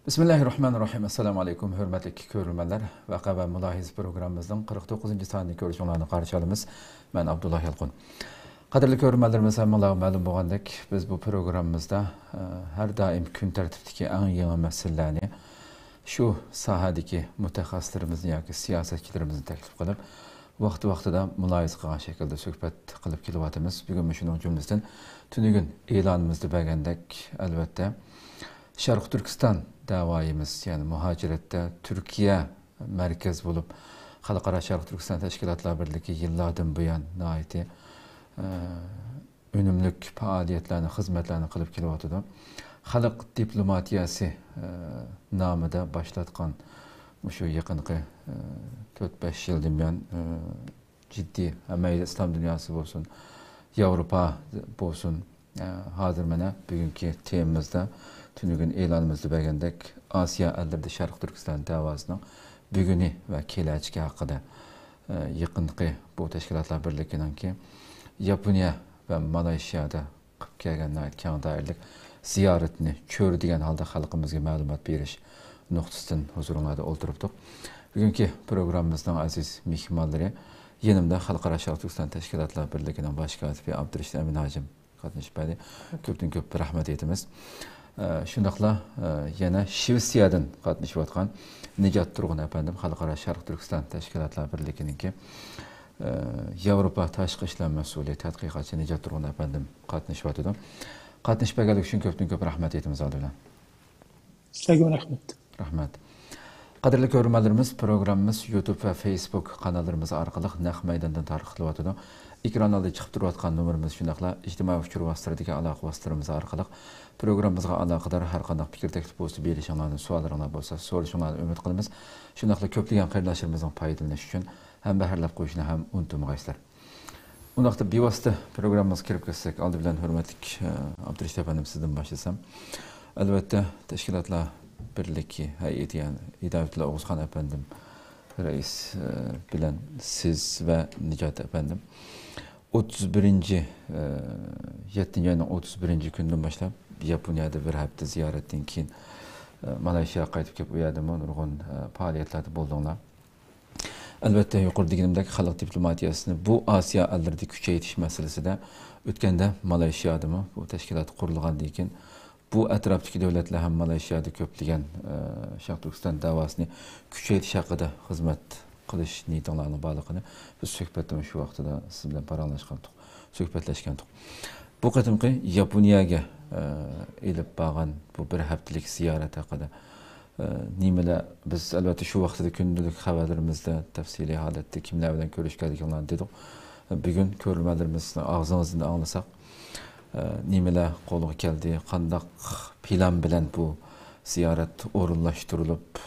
Bismillahirrahmanirrahim. Assalamu alaikum. Hürmetli görürmenler. Vaka ve Mülahiz programımızın 49. saniylik görüşmelerine karşı alımız. Ben Abdullah Yalqun. Kadirli görürmenlerimiz hem malum boğandık. Biz bu programımızda her daim gün tertipteki en yeni meselelerini şu sahadaki mütehassıslarımızın ya ki siyasetçilerimizin teklif kılıp vaxtı-vaxtıda mülahiz kılan şekilde söhbet kılıp kilovatımız. Bugün şunun cümlesinden tünügün ilanımızda beğendik elbette. Şarkı Türkistan davayımız yani muhacirette Türkiye merkez bulup Halkara Şarkı Türkistan Teşkilatlar Birliği yıllardan bu yan naiti önümlük faaliyetlerini, hizmetlerini kılıp kilovatıda. Halk diplomatiyası namıda başlatkan şu yakınki 4-5 yıldan yan ciddi hem İslam dünyası olsun, Avrupa olsun hazır mene bugünkü temamızda tünügün elanımızda beğendik. Asya ellerde Şarkı Türkistan davasının bugünü ve keləcəki hakkında yakınki bu teşkilatlar birliğinin ki Japonya ve Malaysia'da kıp gelgen ait kağıt dairlik ziyaretini kör diyen halde halkımızga malumat beriş noktasından huzuruna da olduruptuk. Bugünkü programımızdan aziz mihmanları yanımda Halkara Şarkı Türkistan Teşkilatlar Birliği'nin baş katibi Abdurreşit Emin Hacım katılışıpady. Köpten köp rahmet etimiz. Şundaqla yana Şivsiyadan qatnaşıp atqan Nicat Turgun efendim Halkara Şarkı Türkistan Teşkilatlar Birliği'nin ki Avrupa Taşqı İşler Məsuliyyəti tədqiqatçı Nicat Turgun efendim qatnaşıp atıdı. Qatnaşıp gəldik üçün köpten köp rahmet etimiz aldılar. Sizə rahmet. Rahmet. Qadirli görürmenlerimiz programımız YouTube ve Facebook kanallarımız arkalık Naq Meydan'dan tarixli atıdı. Ekranlarda çıxıb duruyatqan numarımız şundaqla ictimai fikir vasitələrdəki əlaqə vasitələrimiz arqalıq programımızga alaqadar hər qandaq fikir təklif bolsa berişinlərdən suallarına bolsa soruşunlardan ümid qılımız. Şundaqla köplügən qaydaşlarımızın paydalanışı üçün həm bəhərləb qoyuşunu həm unutmağaysızlar. Undaqda bevasitə programımız kirib ketsək aldı bilən hörmətlik Abdurreşit efendim sizdən başlasam. Əlbəttə Təşkilatlar Birliği heyeti yani İdavetli Oğuzhan efendim reis bilen siz ve Nicat efendim 31. 7. ayının 31. gündən başlap Japonya'da bir hafta ziyaretten keyin Malaysiya qayıtıp kelip uyadım nurgun faaliyetlerde bolduğuna. Elbette yukarı diginimdeki halk diplomatiyasını bu Asya ellerde küçeytiş meselesi de ötkende Malaysiya'da mı bu teşkilat kurulgan deyken bu etraftaki devletler hem Malaysiya'da köplügen Şarkı Türkistan davasını küçeytiş hakkında hizmet kılış niyetinlerine bağlıqını biz söhbetden şu vaxtda da siz bilen paranlaşqandık, söhbetleşkendik. Bu qatımki Japonya'ga elip bağan bu bir haftalık ziyaret hakkında nimeler biz elbette şu vaxtda gündəlik haberlerimizde tefsili halette kimler bilen görüşkədik dedik. Bugün görülmələrimizin ağzınızdan anlasak nimeler qoluğa geldi, qandaq plan bilen bu ziyaret orunlaştırılıp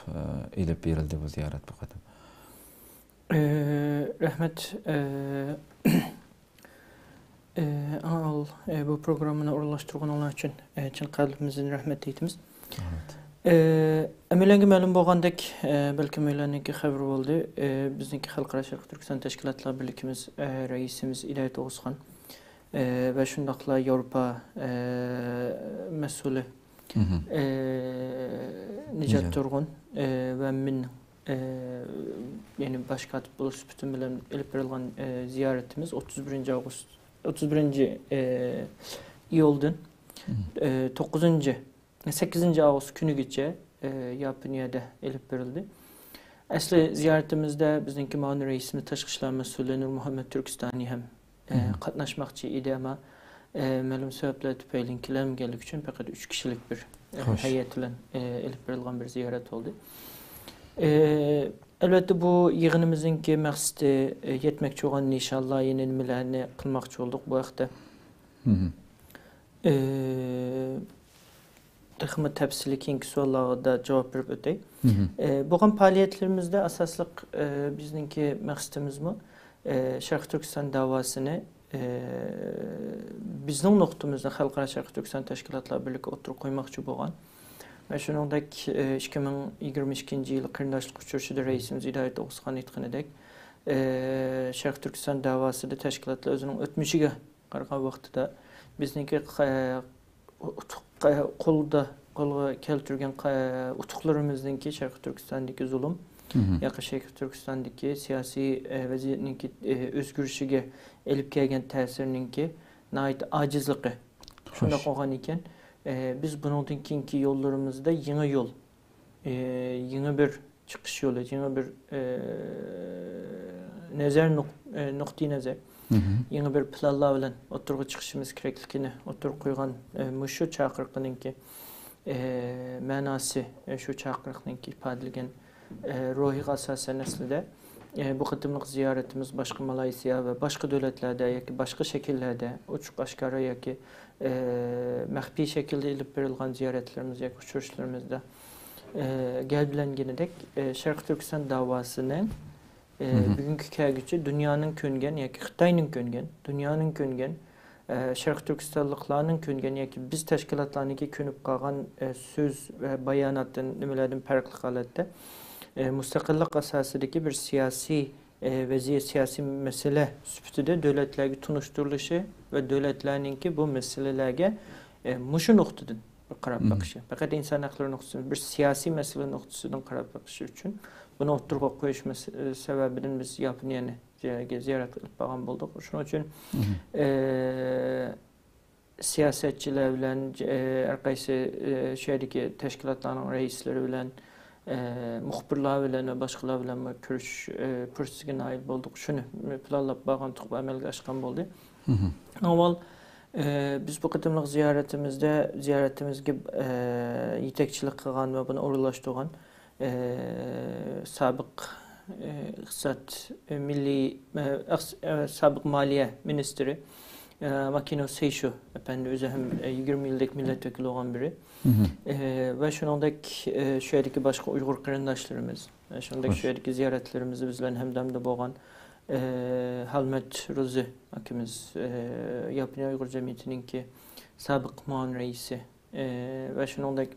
elip verildi bu ziyaret bu kadar. Rahmet bu programını orunlaştırgan olan için çın kalbimizin rahmet etimiz. Əmələngi məlum bolğandak belki mələnki xəbər oldu. Bizdeki Halkara Şarkı Türkistan Teşkilatlar Birliğimiz reisimiz İlayət Oğuzxan ve şundaqla Avrupa məsulü Nicat Turgun ve min yani baş katip buluş bütün bilen elip verilgan ziyaretimiz 31. iyuldan 8. Ağustos günü geçe Japonya'da elip verildi. Asli ziyaretimizde bizimki mağdur reisimiz Taşqı İşler Məsuliyyəti Nur Muhammed Türkistani hem qatnaşmaqçı idi ama məlum sebepler tüpeylinkilerim geldik üçün faqat 3 kişilik bir heyet bilen elip verilgan bir ziyaret oldu. Elbette bu yığınımızınki məqsədi yetmekçi olan inşallah yenilmələrini qılmaqçı olduq bu vaxtda. Tıxımı təfsili kinki suallara da cevap verib ötək. Buğan faaliyetlerimizde asaslık bizimki məqsədimiz mi? Şarkı Türkistan davasını bizning noktamızda Xalqaro Şarkı Türkistan Teşkilatlar Birliği oturup koymakçı bolgan. Ve şuningdek 2022 yılı Qırındaşlık Uçuruşu'da reisimiz Hidayet Oğuzhan aytganidek Şarkı Türkistan davasıda teşkilatlar özünün ötmüşüge qargan vaqtida bizniki qo'lga keltirgan utuqlarimizningki Şarkı Türkistan'daki zulüm, yoki Şarkı Türkistan'daki siyasi vaziyetninki o'zgarishiga elib kelgan ta'sirininki nihoyat ojizligi shunday qolgan ekan. Biz bundan keyingi yollarımızda yeni yol, yeni bir çıkış yolu, yeni bir noktayı nazar, yeni bir planlar bilen oturup çıkışımız gereklikini oturup koygan şu çağırıqınınki manası, şu çağırıqınınki ifadeligen ruhi asasen aslında bu kıtımlık ziyaretimiz başka Malaysiya ve başka devletlerde yoki başka şekillerde uçuk aşkara yoki mahfi şekilde ilip verilgan ziyaretlerimiz yoki uçuruşlarımızda gel bilen genedek Şarkı Türkistan davasının bugünkü kâgücü dünyanın köngen yoki Xitayning köngen, dünyanın köngen Şarkı Türkistanlıklarının köngen yoki biz teşkilatlarınınki könüp kalgan söz ve bayanatın nimelerden farklı halatda müstakillik asasındaki bir siyasi vaziyet, siyasi mesele süpütüde devletlerge tunuşturuluşu ve devletlerinki bu meselelerge muşu noktadan qarab bakışı. Fakat insan hakları noktasından bir siyasi mesele noktasından qarab bakışı için bunu oturuğa koyuş sebebinden biz yapın yani ziyaret edip bağım bulduk. Şunun için siyasetçiler bilen, arkaysı şehirdeki teşkilatların reisleri bilen, muhbirler bilen ve başkalar bilen görüş pürsüge nail bulduk. Şunu planlap bağım tutup amelge aşkan buldu. Aval biz bu kıtımlık ziyaretimizge yetekçilik kılgan ve bunu uğurlaştırgan sabık iqtisat milli sabık maliye ministri Makino Seyshu efendi özü hem 20 yıllık milletvekili olan biri. Ve şunundaki şuradaki başka Uygur kırındaşlarımız, şunundaki şuradaki ziyaretlerimizi bizden hemdemde boğan Halmet Ruzi akimiz Yapıya Uygur Cemiyeti'ninki sabık muan reisi ve şunundaki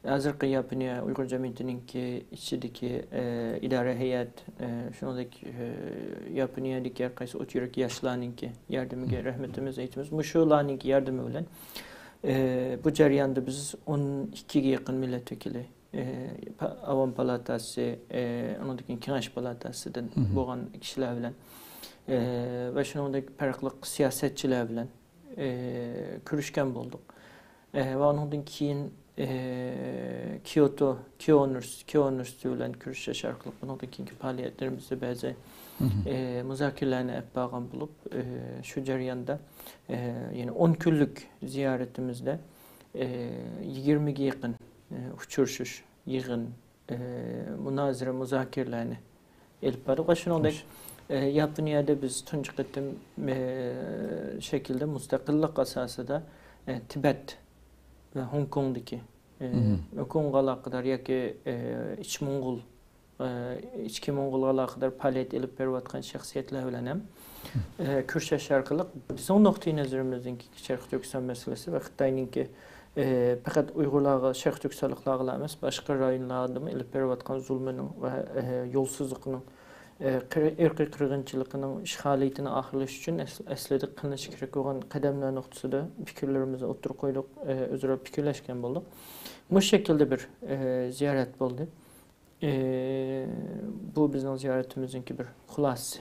Azırkı Yapıya Uygur Cemiyeti'ninki içindeki idare heyet, şunundaki Yapıya herkese oturup yaşlarınki yardımı, rahmetimiz, eğitimimiz, muşularınki yardımı bilen bu cereyanda biz 12'ye yakın milletvekili Avam Palatası, onundaki Kengaş Palatası'dan boğan kişiler bilen ve şunundaki farklı siyasetçiler bilen görüşken bulduk. Ve onundan keyin Kyoto Üniversitesi bilen görüş yaşarkılık bunundan keyinki faaliyetlerimizde bazı müzakirelerini hep bağım bulup şu cereyanda yani 10 günlük ziyaretimizde 20'ye yakın uçuruşuş, yığın, münazire, müzakirelerini elip barık. Şunundan Yapınya'da biz tunç kıtım şekilde müstakillik asası da Tibet ve Hong Kong'daki Hong Kong'a kadar yoki İçki Mongol'a kadar faaliyet elip beriyotgan şahsiyetler bilen hem kürşaş arkalık bizim noktayı nazarımızdaki Şarkı Türkistan meselesi ve Xitayninki fakat Uygurlarga Şarkı Türkistanlıklarga emas başka rayonlarda mı elip beriyotgan zulmünün ve yolsuzluğunun erkek kırgınçılığının işgaliyetini ahırlaş için esledik kılınış gerek olan kademler noktasında fikirlerimizi oturup koyduk, özür fikirleşken bulduk. Bu şekilde bir ziyaret oldu. Bu bizim ziyaretimizinki bir hulası.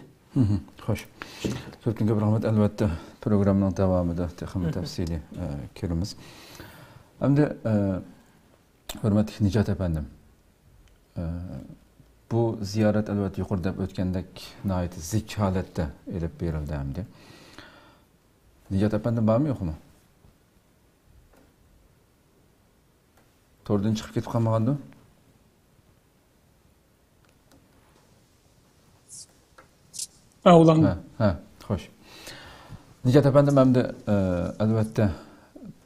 Hoş. Köptün köp rahmet elbette programın devamında texmi tefsili kirimiz. Hem de hürmetli Nicat efendim. Bu ziyaret elbette yukarıda ötkendek nait zik halette elip verildi hem de. Nicat efendim var mı yok mu? Tordan çıkıp ketip kalmagandı? Ulan. Ha, hoş. Nicat efendim hem de elbette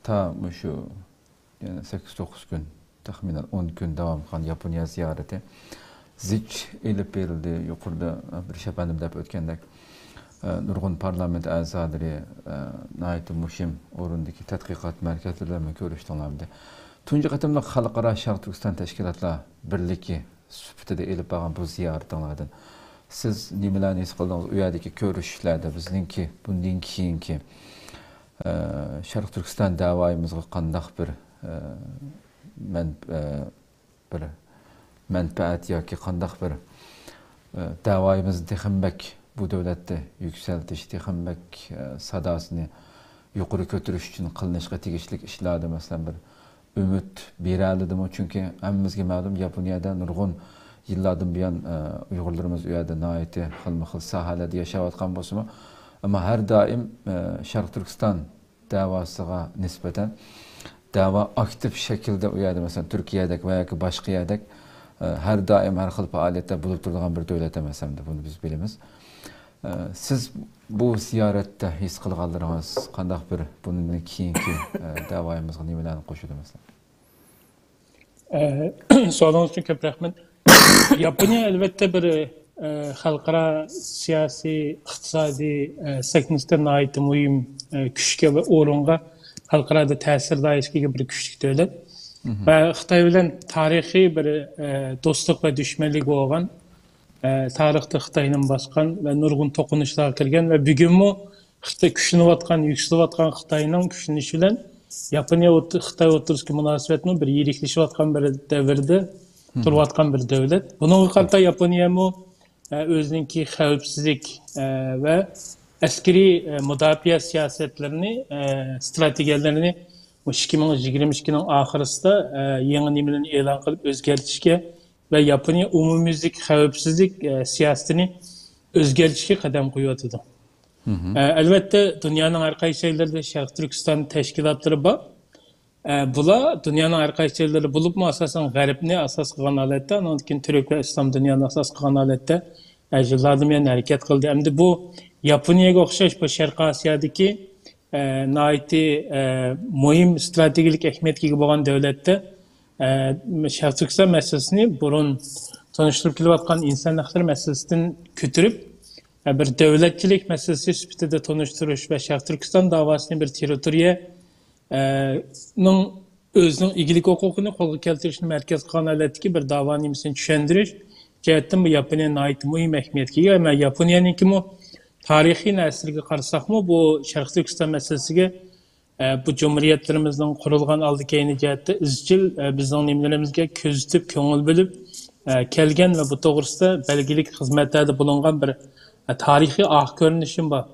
ta şu yani 8-9 gün tahminen 10 gün devam eden Yapınya ziyareti zik elip verildi yukarıda bir efendim de ötkendek. nurgun parlament a'zolari nayt muhim o'rindagi tadqiqot markazlari bilan ko'rishdilardi. Tunji qatimliq xalqaro Sharq Turkiston tashkilotlar birligi sifatida elib borgan bu ziyoratinglardan siz nimalarni his qildingiz? U yerdagi ko'rishishlarda bizningki bundan keyingi Sharq Turkiston da'voyimizga qandaq bir manfaat yoki qandaq bir da'voyimizni texmbak bu davlatda yuksaltish, texmbak sadosini yuqori ko'tarish uchun qilinishga tegishli ishlarda masalan bir umid beraldimi? Chunki hammamizga ma'lum Yaponiyada nurg'un yillardan buyon Uyg'urlarimiz u yerda nihoyatda xilma-xil sohalarda yashayotgan bo'lsa-mu, ammo har doim Sharq Turkiston davosiga nisbatan da'vo aktiv shaklda u yerda masalan Turkiyadagi va yoki boshqa yerdagi har doim har xil faoliyatda bo'lib turadigan bir davlat emas hamda buni biz bilamiz. Siz bu ziyoratda his qilganlaringiz qanday bir bundan keyingi da'voyimizga nimalarni qo'shadi masalan? So'rovingiz uchun ko'p rahmat. Yaponiya albatta bir xalqaro siyosiy, iqtisodiy sektorda nihoyat muhim kuchga va o'ringa xalqarada ta'sir da'ishga bir kuchli davlat. Ve Xitoy bilan tarixiy bir do'stlik va dushmanlik bo'lgan, tarixda Xitoyning bosgan va nurg'un to'qinishlarga kirgan va bugunmi Xitoy kuchlanayotgan, yuksalayotgan Xitoyning kuchlanishi bilan Yaponiya Xitoy o'rtasidagi munosabatni bir yiriklashayotgan bir davrda turayotgan bir davlat. Bununla qarata Yaponiyami o'zininki xavfsizlik va askeri mudofaa siyosatlarini, strategiyalarini 2022'nin ahırında yeni nimeleri elan kılıp özgertişke ve Yaponiya umumiyetlik xavfsizlik siyasetini özgertişke kadem koyuyordu. Elbette dünyanın arka şeylerde Şarkı Türkistan teşkilatları var. Bula dünyanın arka şeyleri bulup mu asasen garipni asas kılan alette, onun için Türk ve İslam dünyanın asas kılan alette yıllardan beri hareket kıldı. Hem de bu Yaponiyaga okşaş bu Şarkı Asya'daki naiti muhim stratejilik ehemmiyetli olan devlette Şarkı Türkistan meselesini burun tanıştırıp kilovatkan insan hakları meselesinden götürüp bir devletçilik meselesi süpütede tanıştırış ve Şarkı Türkistan davasını bir teritoriye özünün ilgilik hukukunu kolga keltirişini merkez kanaletki bir davanın imsini düşendiriş cihetten bu Japonya'nın ait muhim ehemmiyetli ama Japonya'nın ki mu tarihi nesliga qarasaqmı bu Şarkı Türkistan meselesiga bu cumhuriyetlerimizden kurulgan aldikayni cihetde izchil bizning nimelerimizga ko'zitib ko'ngil bilib kelgan ve bu to'g'risida belgilik xizmatlarda bulungan bir tarihi ah ko'rinishim bor.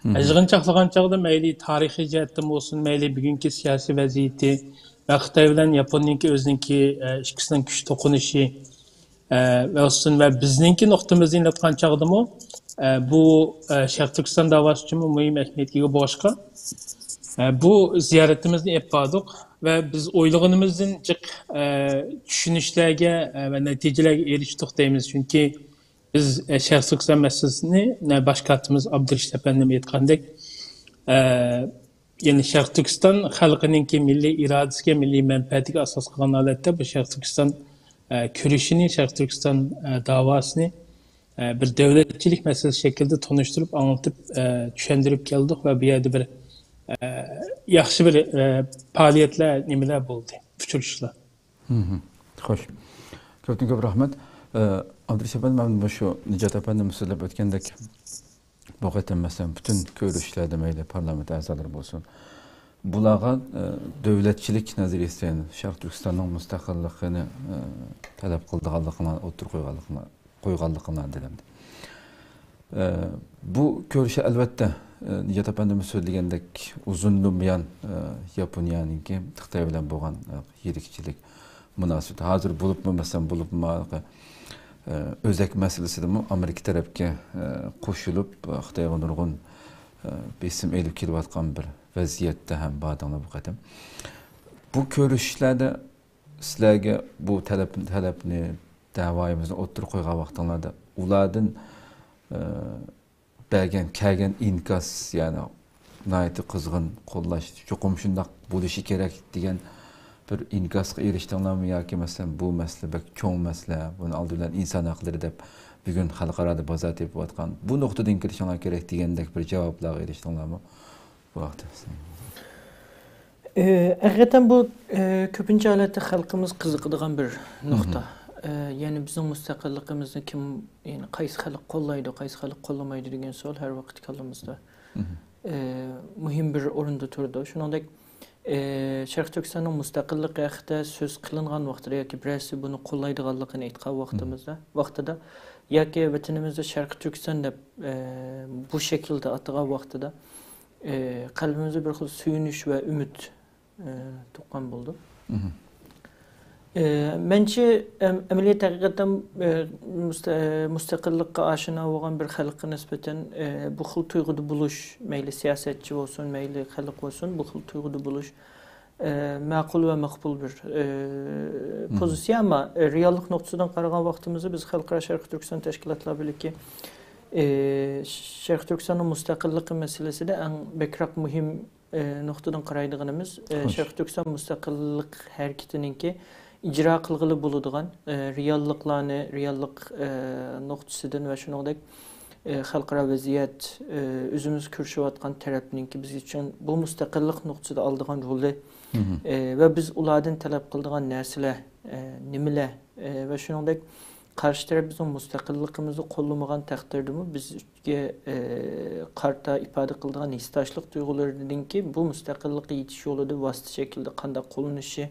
Yig'inchoqlagan chog'da mayli tarixiy jihatdan bo'lsin, mayli bugungi siyosiy vaziyati va Xitoy bilan Yaponiyaniki o'zininki ikkisining kuch to'qinishi ve bizninki nuqtamizda inlatgan chog'dami bu Şarkı Türkistan davası için mühim ehemmiyetli başka. Bu ziyaretimizni yapmadık ve biz oyladığımızın düşünüşlerge ve neticelerge eriştik deyimiz. Çünkü biz Şarkı Türkistan meselesini başkanımız Abdülreşit Efendim aytgandek yani Şarkı Türkistan halkınınki milli iradesiga, milli menfaatiga asas kılan alette bu Şarkı Türkistan körüşünü, Şarkı Türkistan davasını bir devletçilik meselesi şekilde tanıştırıp, anlatıp, düşündürüp geldik ve bir yerde bir yaxşı bir faaliyetler, nimeler buldu, uçuruşlar. Hoş. Köp rahmet. Abdülreşit Efendi, ben şu Nicat Efendi'nin söyleyip ötkendek bu kadar mesela bütün görüşlerde meyle parlament azaları olsun. Bulağa devletçilik nazariyesinden Şarkı Türkistan'ın müstakilliğini talep kıldığanlıkına, otur koyganlıkına dilemdi. Bu görüşe elbette Nicat Efendimiz söylegendek uzunluğun buyan Yaponiyanınki Xitoy bilan bo'lgan yirikchilik munosabati hozir bo'libmi masalan bo'libmi o'zak masalasida Amerika tarafga qo'shilib Xitoyga nurg'un besim elib kelayotgan bir vaziyatda ham bordinglar bu qadam. Bu ko'rishishlarda sizlarga bu talabni da'voyimizni o'ttirib qo'ygan vaqtinglarda ulardan kelgan inkas yani nihoyatda qizg'in qo'llash cho'qim shundoq bo'lishi kerak degan bir inkasga erishdinglarmi yoki masalan bu masala cho'ng masala buni oldi bilan inson haqlari deb bugün xalqarada bozor tepib atgan bu nuqtadan kirishinglar kerak degandek bir javoblarga erişdinglarmi bu vaqtda? Hakikaten bu köpünce alette halkımız kızıqıdığan bir nokta. Yani bizim müstakilliğimizni kim, yani qaysi xalq kollaydı, qaysi xalq kollamaydı degen so'l her vaqt kalımızda muhim bir orunda turdu. Shuningdek, Sharq Turkistonning mustaqilligi haqida so'z qilingan vaqtda yoki birasi buni qo'llaydiganligini aytgan vaqtida yoki vatanimizda Sharq Turkiston deb bu shaklda atagan vaqtida qalbimizda bir xil suyunish va umid tuqqan bo'ldi. Bence ameliyat hakikaten müstakillikka aşina olan bir halka nispeten bu xil tuygudu buluş, meyli siyasetçi olsun, meyli halk olsun, bu xil tuygudu buluş makul ve makbul bir pozisyon ama reallik noktasından qaragan vaxtımızda biz Xalqara Sharq Turkiston teşkilatları birlikte Sharq Turkistonning müstakilligi meselesi de en bekrak muhim noktadan qaraydiganimiz Sharq Turkiston müstakillik hareketininki icra qılğılı bulunduğun realliklarni, reallik noktasıdan ve şuningdek xalqaro vaziyat özümüz ko'rishayotgan tarafninki biz uchun bu mustaqillik noktasida aldigan roli ve biz ulardan talab qiladigan narsalar nimalar ve shuningdek qarshi taraf bizning mustaqilligimizni qo'llamagan taqdirdami bizga qarta ifoda qiladigan hissdoshlik tuyg'ularidanki bu mustaqillikka yetish yo'lida vosita shaklda qanday qo'llanishi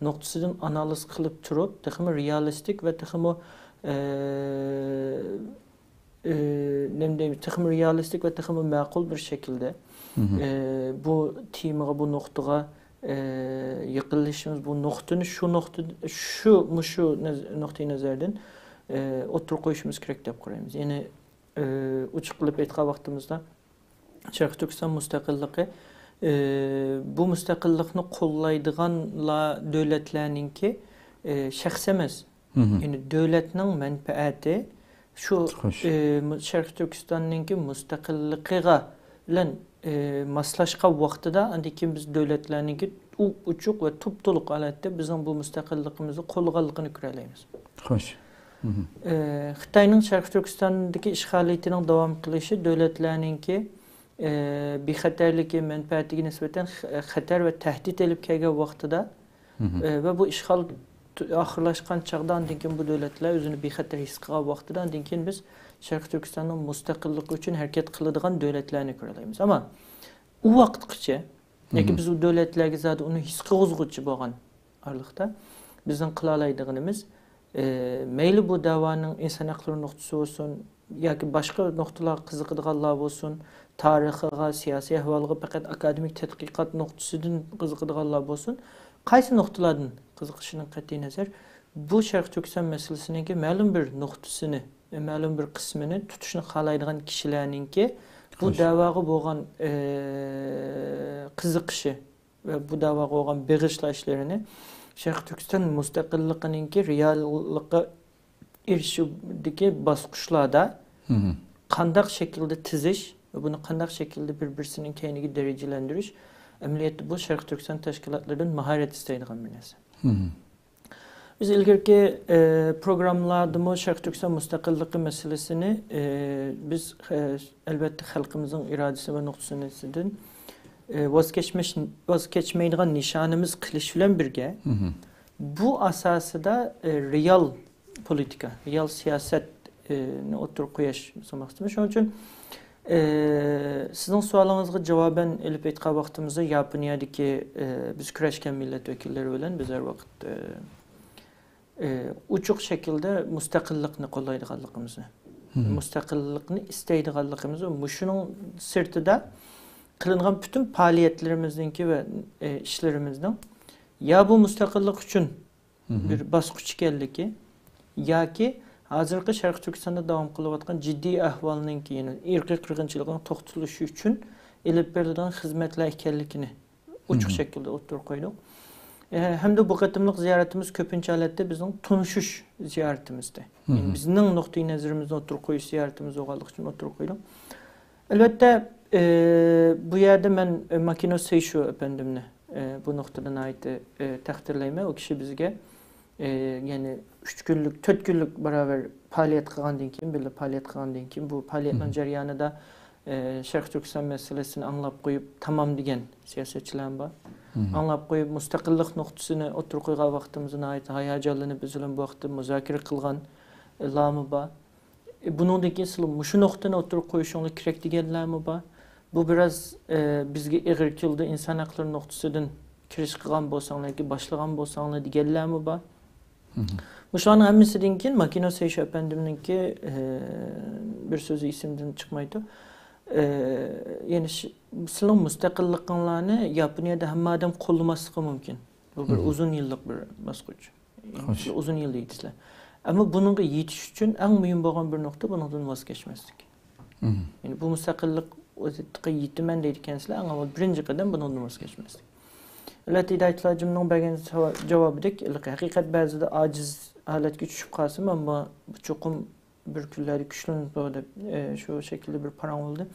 noktasından analiz kılıp durup, texmi realistik ve texmi realistik ve texmi makul bir şekilde bu temaga, bu noktaya yıkılışımız, bu noktanı şu noktayı nazardan oturup koyuşumuz gerek dep qaraymiz. Yani uçuq qilib aytgan vaqtimizda Sharq Turkiston mustaqilligi bu müstakillikni qo'llaydiganlar davlatlarninki shaxs emas. Yani davlatning manfaati shu Sharq Turkistonninki mustaqilligiga bilan moslashgan vaqtida andikin biz davlatlarninki uchuq va to'liq holatda bizning bu mustaqilligimizni qo'llaganligini ko'ra olamiz. Xo'sh. Xitoyning Sharq Turkistondagi ishg'oliyatining davom qilishi davlatlarninki bexatarligi menfaatiga nisbatan xatar ve tehdit elib kelgan vaqtida ve bu ishg'ol oxirlashgan chaqda andan bu davlatlar o'zini bexatar his qilgan vaqtida andan biz Sharq Turkistonning mustaqilligi uchun harakat qiladigan davlatlarni ko'ra olamiz. Ama u vaqtgacha yoki biz u davlatlarga zodi uni his qilg'izg'uchi bo'lgan orliqda bizning qila oladiganimiz mayli bu da'voning inson haqlari nuqtasi bo'lsin yoki boshqa nuqtalar qiziqadiganlar bo'lsin, tarixiga, siyosiy ahvoliga faqat akademik tadqiqot nuqtasidan qiziqadiganlar bo'lsin, qaysi nuqtalardan qiziqishining qat'iy nazar bu Sharq Turkiston masalasininki ma'lum bir nuqtasini, ma'lum bir qismini tutishni xohlaydigan kishilarninki bu da'voga bo'lgan qiziqishi va bu da'voga bo'lgan bag'ishlashlarini Sharq Turkiston mustaqilligininki reallikka erishishidagi bosqichlarda qanday şekilde tizish ve bunu qanday şekilde birbirinin keyniga derecelendirish amaliyotda bu Sharq Turkiston tashkilotlaridan mahorat istaydigan bir narsa. Biz ilgirki programlarda Sharq Turkiston mustaqilligi meselesini biz elbette xalqimizning irodasi ve nuqtasidan voz kechmaydigan nishonimiz qilish bilan birga bu asosida real politika, real siyaset oturup qo'yish so'moqchimiz. Shuning uchun sizning savolingizga javoban elib aytgan vaqtimizda Yaponiyadagi biz kurashgan millat vakillari bilan biz har vaqt uchuq shaklda mustaqillikni qo'llaydiganligimizni, mustaqillikni istaydiganligimizni, shuning sirtida qilingan bütün faaliyetlerimizdeki ve işlerimizden ya bu mustaqillik uchun bir bosqich ekanligi yoki hozirgi Sharq Turkistonda davom qilayotgan jiddiy ahvolninki, ya'ni irqiy qirg'inchilikning to'xtatilishi uchun elib berilgan xizmatlar ekanligini ochiq shaklda o'tirib qo'ydik. Hamda bu qatimliq ziyoratimiz ko'pincha holatda bizning tunishish ziyoratimizda. Yani bizning nuqtai nazarimizda o'tirib qo'yish ziyoratimiz bo'lganligi uchun o'tirib qo'ydik. Albatta bu yerde ben Makino Seisho efendimni bu noktadan ait takdirleyme. O kişi bizge yani 3 günlük, 4 günlük beraber faaliyet kılgandan keyin, böyle faaliyet kılgandan keyin bu faaliyetning jarayonida Sharq Turkiston meselesini anlap koyup tamam degan siyasetçiler var. Anlap koyup müstakillik noktasını oturup koygan vaqtimizin ait hayajonlanıp biz bilan bu vaqtda muzokara qilgan lami var. Bundan keyin sizlar mushu nuqtani oturup qo'yishinglar kerak deganlarmi bor? Bu biraz bizga ig'ir keldi, inson haqlari nuqtasidan kirish qilgan bo'lsanglarki, boshlagan bo'lsanglar deganlarmi bor? Mushularning hammasidan keyin Makino Seysh efendimninki bir so'zi esimdan chiqmaydi. Yani sizning mustaqilliklaringizni Yaponiyada hamma odam qo'llamasligi mumkin. Bu bir uzun yillik bir bosqich. Uzun yil deysizlar. Ama bununla yetiş için en mühim olan bir nokta bundan vazgeçmezlik. Yani bu müstakillik o'zida yetimen deydiganlar ama birinci kadem bundan vazgeçmezlik. Alati daytlarımның bergen cevabıdek hakikat bazıda aciz halatga tushib qolsam ama cho'qim bir kunlari kuchlanib bo'ldi shu şekilde bir param oldu.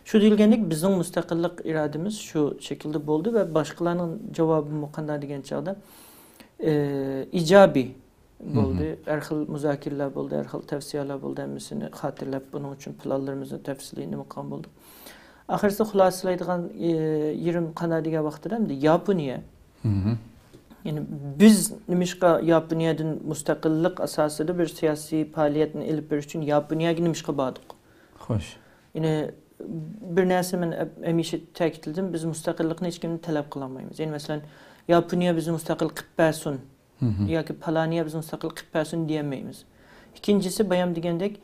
Shu deyilgandek bizning mustaqillik irodamiz shu şekilde bo'ldi va boshqalarning javobi qanday degan chog'da ijobiy bo'ldi. Har xil muzokaralar bo'ldi, har xil tavsiyalar bo'ldi. Hammasini xotirlab buning uchun planlarimizni tafsiliy nima qilgan bo'ldik. Axirisi xulosalaydigan yerim qanday degan vaqtda Yaponiya. Yani biz nimishqa Yaponiyadan mustaqillik asosida bir siyosiy faoliyatni ilib berish uchun Yaponiyaga nimishqa bordik. Xo'sh. Yani bir narsa men hamisha ta'kidladim, biz mustaqillikni hech kimdan talab qilmaymiz. Yani masalan Yaponiya bizni mustaqil qilib bersin yoki palaniya bizni mustaqil qilib bersin deyamaymiz. İkincisi bayam degandek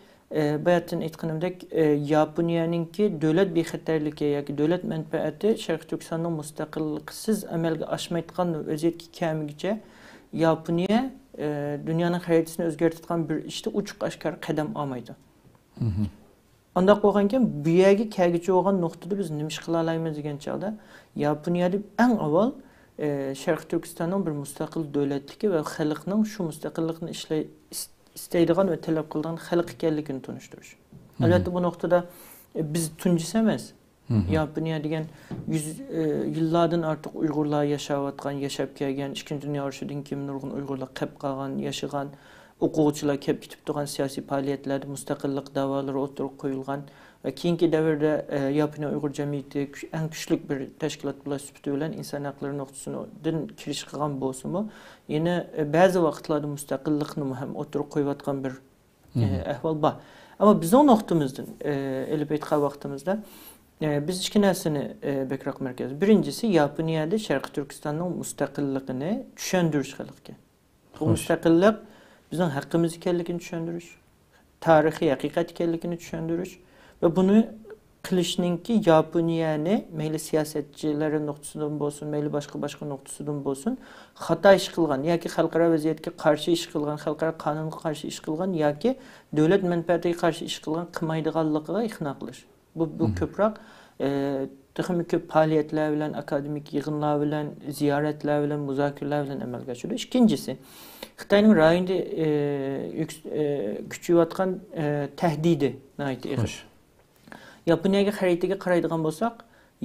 bayatdan aytganimdek Yaponiyaninki davlat bexatarligi yoki davlat manfaati Sharq Turkistonning mustaqilliksiz amalga oshmaydigan vaziyatga kelmaguncha Yaponiya dunyoning xaritasini o'zgartirgan bir ishda ochiq oshkor qadam olmaydi. Undaq bo'lgankan bu yerga kelguchi bo'lgan nuqtada biz nima ish qila olamiz degan chog'da Yaponiyada eng avval Sharq Turkistonning bir mustaqil davlatligi va xalqning shu mustaqillikni istaydigan ve talep qilgan xalq ekanligini tunishtirish. Albatta bu noktada biz tunjisi emas. Yaponiya degan yillardan ortiq Uyg'urlar yashab kelgan, 2. Dunyo urushidan keyin nurg'un Uyg'urlar qolib qolgan, yashagan, o'quvchilar kelib ketib turgan siyosiy faoliyatlarda mustaqillik da'volari o'tirib qo'yilgan ve keyingi davrda Yaponiya Uyg'ur jamiyati en kuchli bir tashkilot sifatida bilan inson haqlari nuqtasidan kirish qilgan bo'lsa-mu, yine ba'zi vaqtlarda mustaqillikni ham o'tirib qo'yayotgan bir ahvol bor. Ama bizning nuqtamizdan elib aytgan vaqtimizda biz ikki narsani bekroq markaz. Birincisi Yaponiyada Sharq Turkistonning mustaqilligini tushuntirish xalqqa. Bu mustaqillik bizning haqqimiz ekanligini tushuntirish, tarixiy haqiqat ekanligini tushuntirish ve bunu qilishninki Yaponiyani mayli siyosatchilar nuqtasidan bo'lsin, mayli boshqa nuqtasidan bo'lsin, xato ish qilgan yoki xalqaro vaziyatga qarshi ish qilgan, xalqaro qonunga qarshi ish qilgan yoki davlat manfaatiga qarshi ish qilgan qilmaydiganligiga iqno qilish. Bu ko'proq texnik ko'p faoliyatlar bilan, akademik yig'inlar bilan, ziyoratlar bilan, muzokaralar bilan amalga oshirdi. Ikkinchisi, Xitoyning rayonda kuchayotgan tahdidi naydi. Yaponiyaga xaritaga qaraydigan bo'lsak,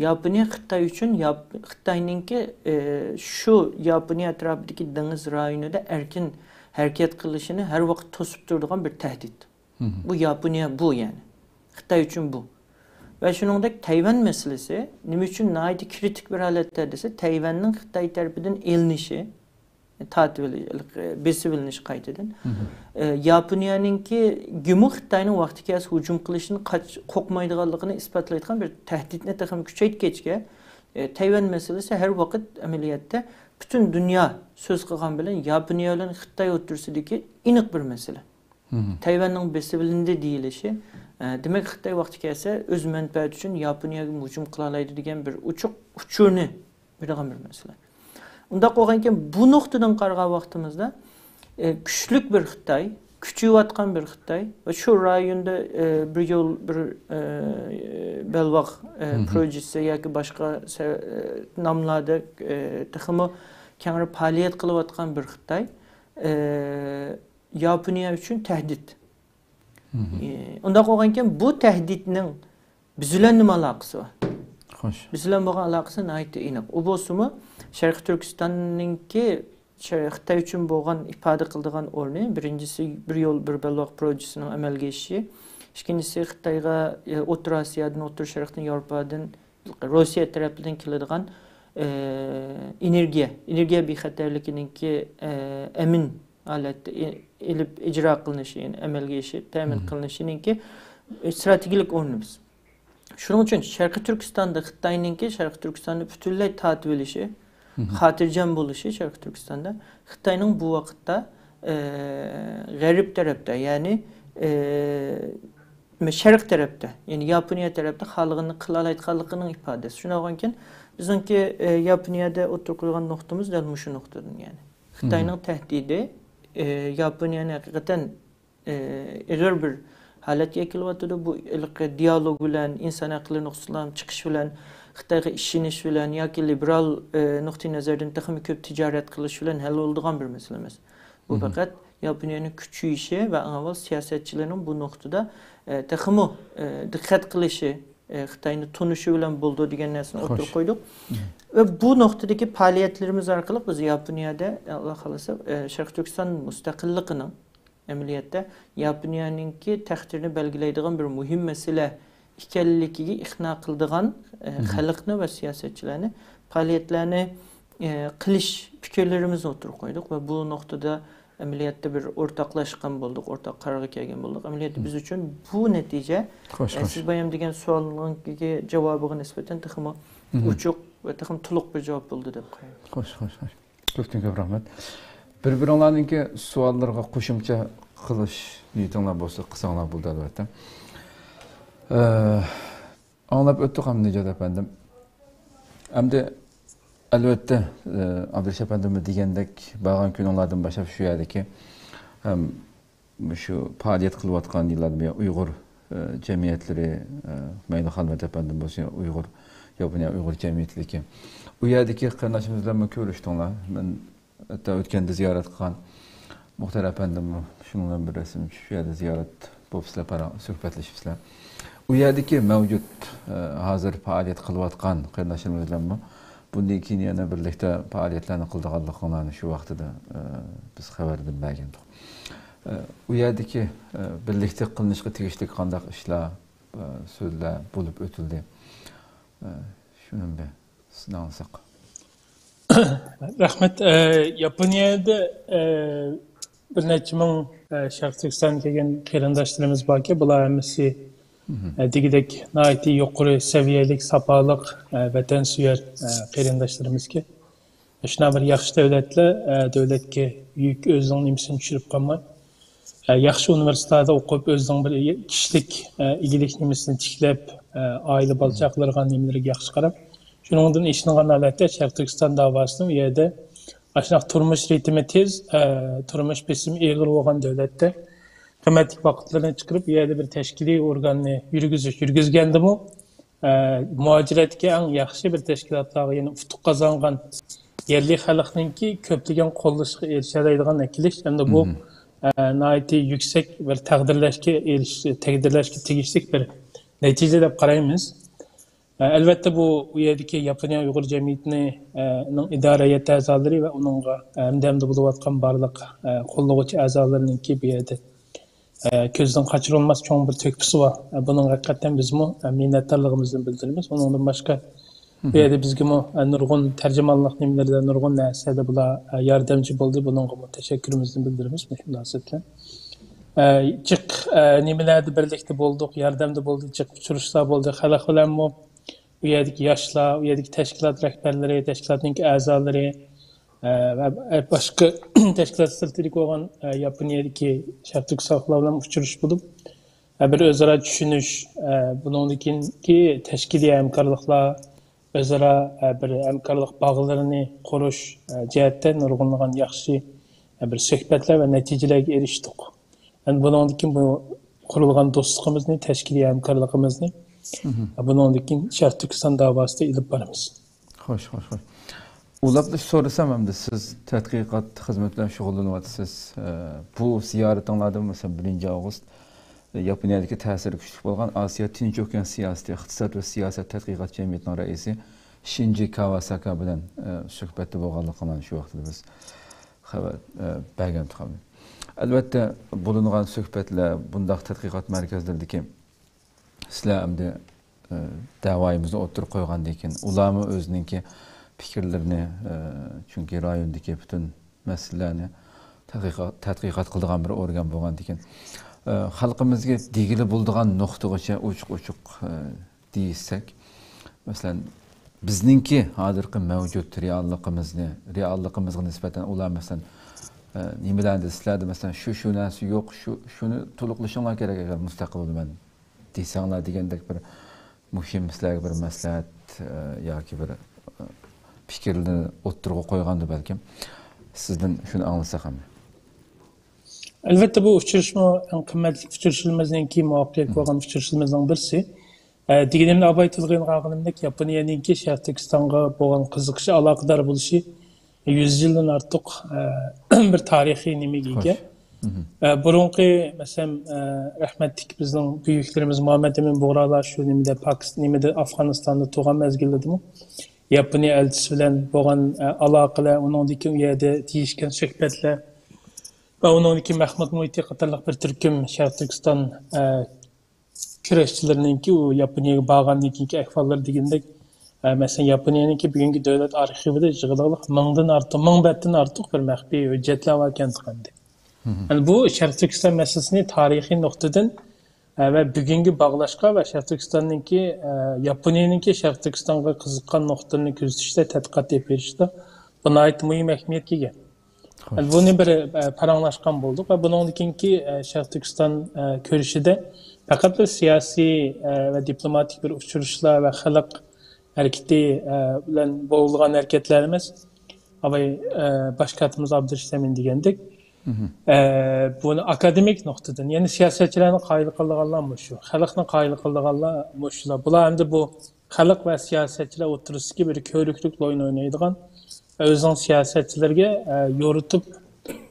Yaponiya Xitoy uchun Xitoyninki shu Yaponiya atrofidagi dengiz rayonida erkin harakat qilishini har vaqt to'sib turadigan bir tahdid. Bu Yaponiya bu yani. Xitoy uchun bu. Ve shuningdek Tayvan meselesi nima uchun naydi kritik bir holatda desa, Tayvanning Xitoy tarafidan elinishi besib qaytadan Yaponiyaninki gumu Xitoyning vaqti kelsa hujum qilishini qo'rqmaydiganligini isbotlaydigan bir tahdidni ham kuchaytirgachga Tayvan meselesi her vaqt amaliyotda butun dunyo so'z qilgan bilan Yaponiya bilan Xitoy o'rtasidagi aniq bir masala. Tayvanning besibilindi deyilishi demek Xitoy vaqti kelsa o'z manfaati uchun Yaponiyaga hujum qila oladi degan bir uchurni bergan bir masala. Undaq bo'lgankan bu nuqtadan qaragan vaqtimizda kuchlik bir Xitoy, kuchayotgan bir Xitoy va shu rayonda bir yo'l bir belvaq projesi yoki boshqa nomlarda texmo kengri faoliyat qilayotgan bir Xitoy Yaponiya uchun tahdid. Undaq bo'lgankan bu tahdidning biz bilan nima aloqasi bor? Xo'sh. Biz bilan bo'lgan aloqasi nihoyatda aniq. U bo'lsa-mu Sharq Turkistonninki Xitoy uchun bo'lgan ifoda qiladigan o'rni birinchisi bir yo'l bir belbog' projesining amalga oshishi, ikkinchisi Xitoyga O'rta Osiyodan, O'rta Sharqdan, Yevropadan, Rossiya tarafidan keladigan energiya bexatarligininki emin holatda ilib ijro qilinishi, yani amalga oshishi, ta'min qilinishininki strategik o'rnimiz. Shuning uchun Sharqiy Turkistonda Xitoyninki Sharqiy Turkistonni butunlay tatib olishi, xotirjam bo'lishi Sharqiy Turkistonda Xitoyning bu vaqtda g'arb tarafda, ya'ni Sharq tarafda, ya'ni Yaponiya tarafda xalqini qila oladiganligining ifodasi. Shundan keyin bizningki Yaponiyada o'tirgan nuqtamiz dal shu nuqtadan, ya'ni Xitoyning tahdidi Yaponiyani haqiqatan ig'ir bir holatga kelyapti. Bu dialog bilan, inson aqlini nuqtadan chiqish bilan, Xitoyga ishonish bilan yoki liberal nuqtai nazardan taxmi ko'p tijorat qilish bilan hal bo'ladigan bir masala emas. Bu faqat Yaponiyaning kuchayishi va avval siyosatchilarning bu nuqtada taxmi diqqat qilishi, Xitoyni tunishi bilan bo'ldi degan narsani o'tirib qo'ydik. Va bu nuqtadagi faoliyatlarimiz orqali biz Yaponiyada Alloh xolasa Sharqiy Turkiston mustaqilligining amaliyotda Yaponiyaninki taqdirini belgilaydigan bir muhim masala ekanligiga iqno qiladigan xalqni va siyosatchilarni faoliyatlarni qilish fikrlarimizni o'tirib qo'ydik va bu nuqtada amaliyotda bir o'rtoqlashgan bo'ldik, o'rtoq qarorga kelgan bo'ldik. Amaliyotda biz uchun bu natija siz bayam degan savolingizga javobiga nisbatan taxmi uchuq va taxmi to'liq bir javob bo'ldi deb qo'yaman. Xo'sh. Ko'p rahmat. Bir-biringlarninki savollarga qo'shimcha qilish niyatinglar bo'lsa, qilsanglar bo'ldi albatta. Anlab o'tdik ham Nijat efendim. Endi albatta Abdulaziz efendim degandek bo'lgan kunlardan boshlab shu yerdagi ham shu faoliyat qilayotgan yillarda Uyg'ur jamiyatlari, mayli Xalvat efendim bo'lsa, Yaponiya Uyg'ur jamiyatligi. U yerdagi qarindoshimiz bilan ko'rishdinglar. Men hatta o'tganda ziyorat qilgan Muxtar efendim shundan bir rasm shu yerda ziyorat bo'libsizlar, suhbatlashibsizlar. U yerdagi mavjud hozir faoliyat qilayotgan qarindoshlarimiz bilan bundan keyin yana birlikda faoliyatlarni qildiganliklarini shu vaqtida biz xabardan bergandik. U yerdagi birlikda qilinishga tegishli qanday ishlar, so'zlar bo'lib o'tildi. Shuni bir sizdan olsak. Rahmat. Yaponiyada bir necha ming Sharq Turkiston kelgan qarindoshlarimiz borki, bular hammasi degidek nayeti yuqori seviyelik, sapalik, vatansuvar qarindoshlarimizga. Shuna bir yaxshi davlatlar davlatga yuk o'zining nimsini tushirib qolmay, yaxshi universitetlarda o'qib, o'zining bir kishilik egilik nimsini tiklab, oila bolachaqlarga nimlariga yaxshi qarab, shuningdan ishlangan holatda Sharq Turkiston davosini u yerda shunaqa turmush ritmi tez, turmush besimi og'ir bo'lgan davlatda qimmatli vaqtlarni chiqarib, u yerda bir tashkiliy organni yurgizgandimi, muajiratga eng yaxshi bir tashkilotlarga yana utuq qozongan yerli xalqninki ko'plagan qo'llashga erishadigan akilish, hamda bu nihoyatda yuksak bir taqdirlashga tegishli bir natija deb qaraymiz. Albatta bu u yerdagi Yaponiya Uyg'ur jamiyatining idora hey'at a'zolari va uningga hamda bo'layotgan barliq qo'llovchi a'zolarininki bu yerda ko'zdan qochirilmas cho'ng bir to'kpisi bor. Buning haqiqatan bizmi minnatdorligimizni bildiramiz. Uningdan boshqa bu yerda bizga nurg'un tarjimonlik nimalarida nurg'un narsada bular yordamchi bo'ldi. Buningga tashakkurimizni bildiramiz. Shunday bilan jiq nimalarda birlikda bo'ldik, yordamda bo'ldik, jiq uchrashlar bo'ldi. Xalq bilan u yerdagi yoshlar, u yerdagi tashkilot rahbarlari, tashkilotning a'zolari va boshqa tashkilot sirtilik bo'lgan Yaponiyadagi Sharq Turkistonlar bilan uchrashish bo'lib, bir o'zaro tushunish, buningki tashkiliy hamkorliklar, o'zaro bir hamkorlik bog'larini qurish jihatda nurg'unlagan yaxshi bir suhbatlar va natijalarga erishdik. Buningki bu qurilgan do'stligimizni, tashkiliy hamkorligimizni buningki Sharq Turkiston davosida ilib boramiz. Xo'sh. Ulabda so'rasam hamda siz tadqiqot xizmati bilan shug'ullanyapsiz. Bu ziyoratingizdan mesela 1 avgust Yaponiyadagi ta'siri kuchli bo'lgan Osiyo Tinch okean siyosati, iqtisod va siyosat tadqiqot jamiyatining raisi Shinji Kawasaki bilan suhbatda bo'lganligini shu vaqtda biz xabar bergan tuxamdi. Albatta bulungan söhbetler bundaq tadqiqat merkezlerdeki sizler hamda davayımızı oturup koygandan keyin ularmı özününki fikirlerini çünkü rayondaki bütün meselelerni tadqiqat qildigan bir organ bo'lgandan keyin xalqimizga degili bo'ldigan nuqtagacha ochiq-ochiq deysak, masalan bizningki hozirgi mavjud realligimizga nisbatan ular masalan nimalarni sizlarda masalan shu narsa yo'q, shuni to'liqlashinglar kerak agar mustaqilman desanglar degandek bir muhim sizlarga bir maslahat yoki bir fikrni o'ttirg'a qo'yganda balkim sizdan shuni anglasak ham. Albatta bu uçuruşma en kıymetli uçuruşulmazdan ki muvaffak olan uçuruşulmazdan birisi. Diğerimde abay tılgın qağınımdaki Yaponiyanınki Şərq Türkistan'a boğan kızıqışı alaqadar buluşu 100 yıldan artıq bir tarihi nimigiga. Burunqi mesela rahmetlik bizning büyüklerimiz Muhammed Emin Boğralar şu nimede Pakistan Afganistan'da tuğan mezgildi mi? Yaponiya elçisi bilan boğan alaqalar onundaki yerde deyişken söhbetler ve onundaki Mahmud Muhiti qatarlıq bir türküm Şərq Türkistan küreşçilerininki o Yaponiyaga bağgandaki ahvallar degindek mesela Yaponiyanınki bugünkü devlet arxivida yığılıq 1000 betdən artıq bir məxfi hüccətlər var kəntqəndi. Yani bu Şərq Türkistan meselesini tarihi noktadan ve bugünkü bağlaşqa ve Şərq Türkistan'ınki Yaponiyanınki Şərq Türkistan'a qızıqqan noktalarını gözlüşdə tədqiqat yapışda buna ait mühim əhmiyyətə ega. Yani bunu bir paranlaşqan bolduq ve bununkinki Şərq Türkistan görüşüdə faqat bir siyasi ve diplomatik bir uçuruşlar ve xalq hareketi bilen boğulğan hareketlerimiz abay başkatımız Abdurrahman degendik. Bunu akademik noktadan, yani siyasetçilerin qayılı qıldıqanlar şu, xalqның qayılı qıldıqanlar şular. Bular hem bu xalq ve siyasetçiler oturusiki bir körüklük oyun oynaydigan, özün siyasetçilerge yorutup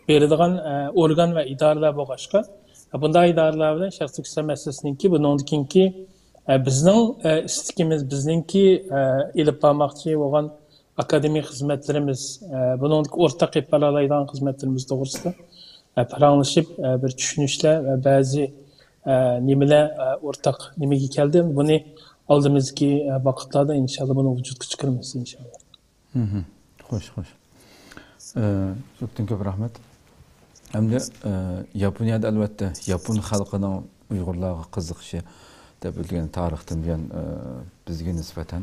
beradigan organ ve idareler boğaşqa. Bunda idareler bilen Şərq Türkistan meselesininki, bununkinki bizning istikimiz, bizninki ilib barmaqçı olan akademik hizmetlerimiz, bunun ortak ip alalaydan hizmetlerimiz doğrusu paranlaşıp bir düşünüşle ve bazı nimeler ortak nimegi geldi. Bunu aldığımızki vakitlerde inşallah bunu vücut çıkarması inşallah. Hoş. Çok köp rahmet. Hem de Yaponia'da elbette Yapon halkının Uygurlarga qiziqishi deb bilgan tarixdan bilan bizga nisbatan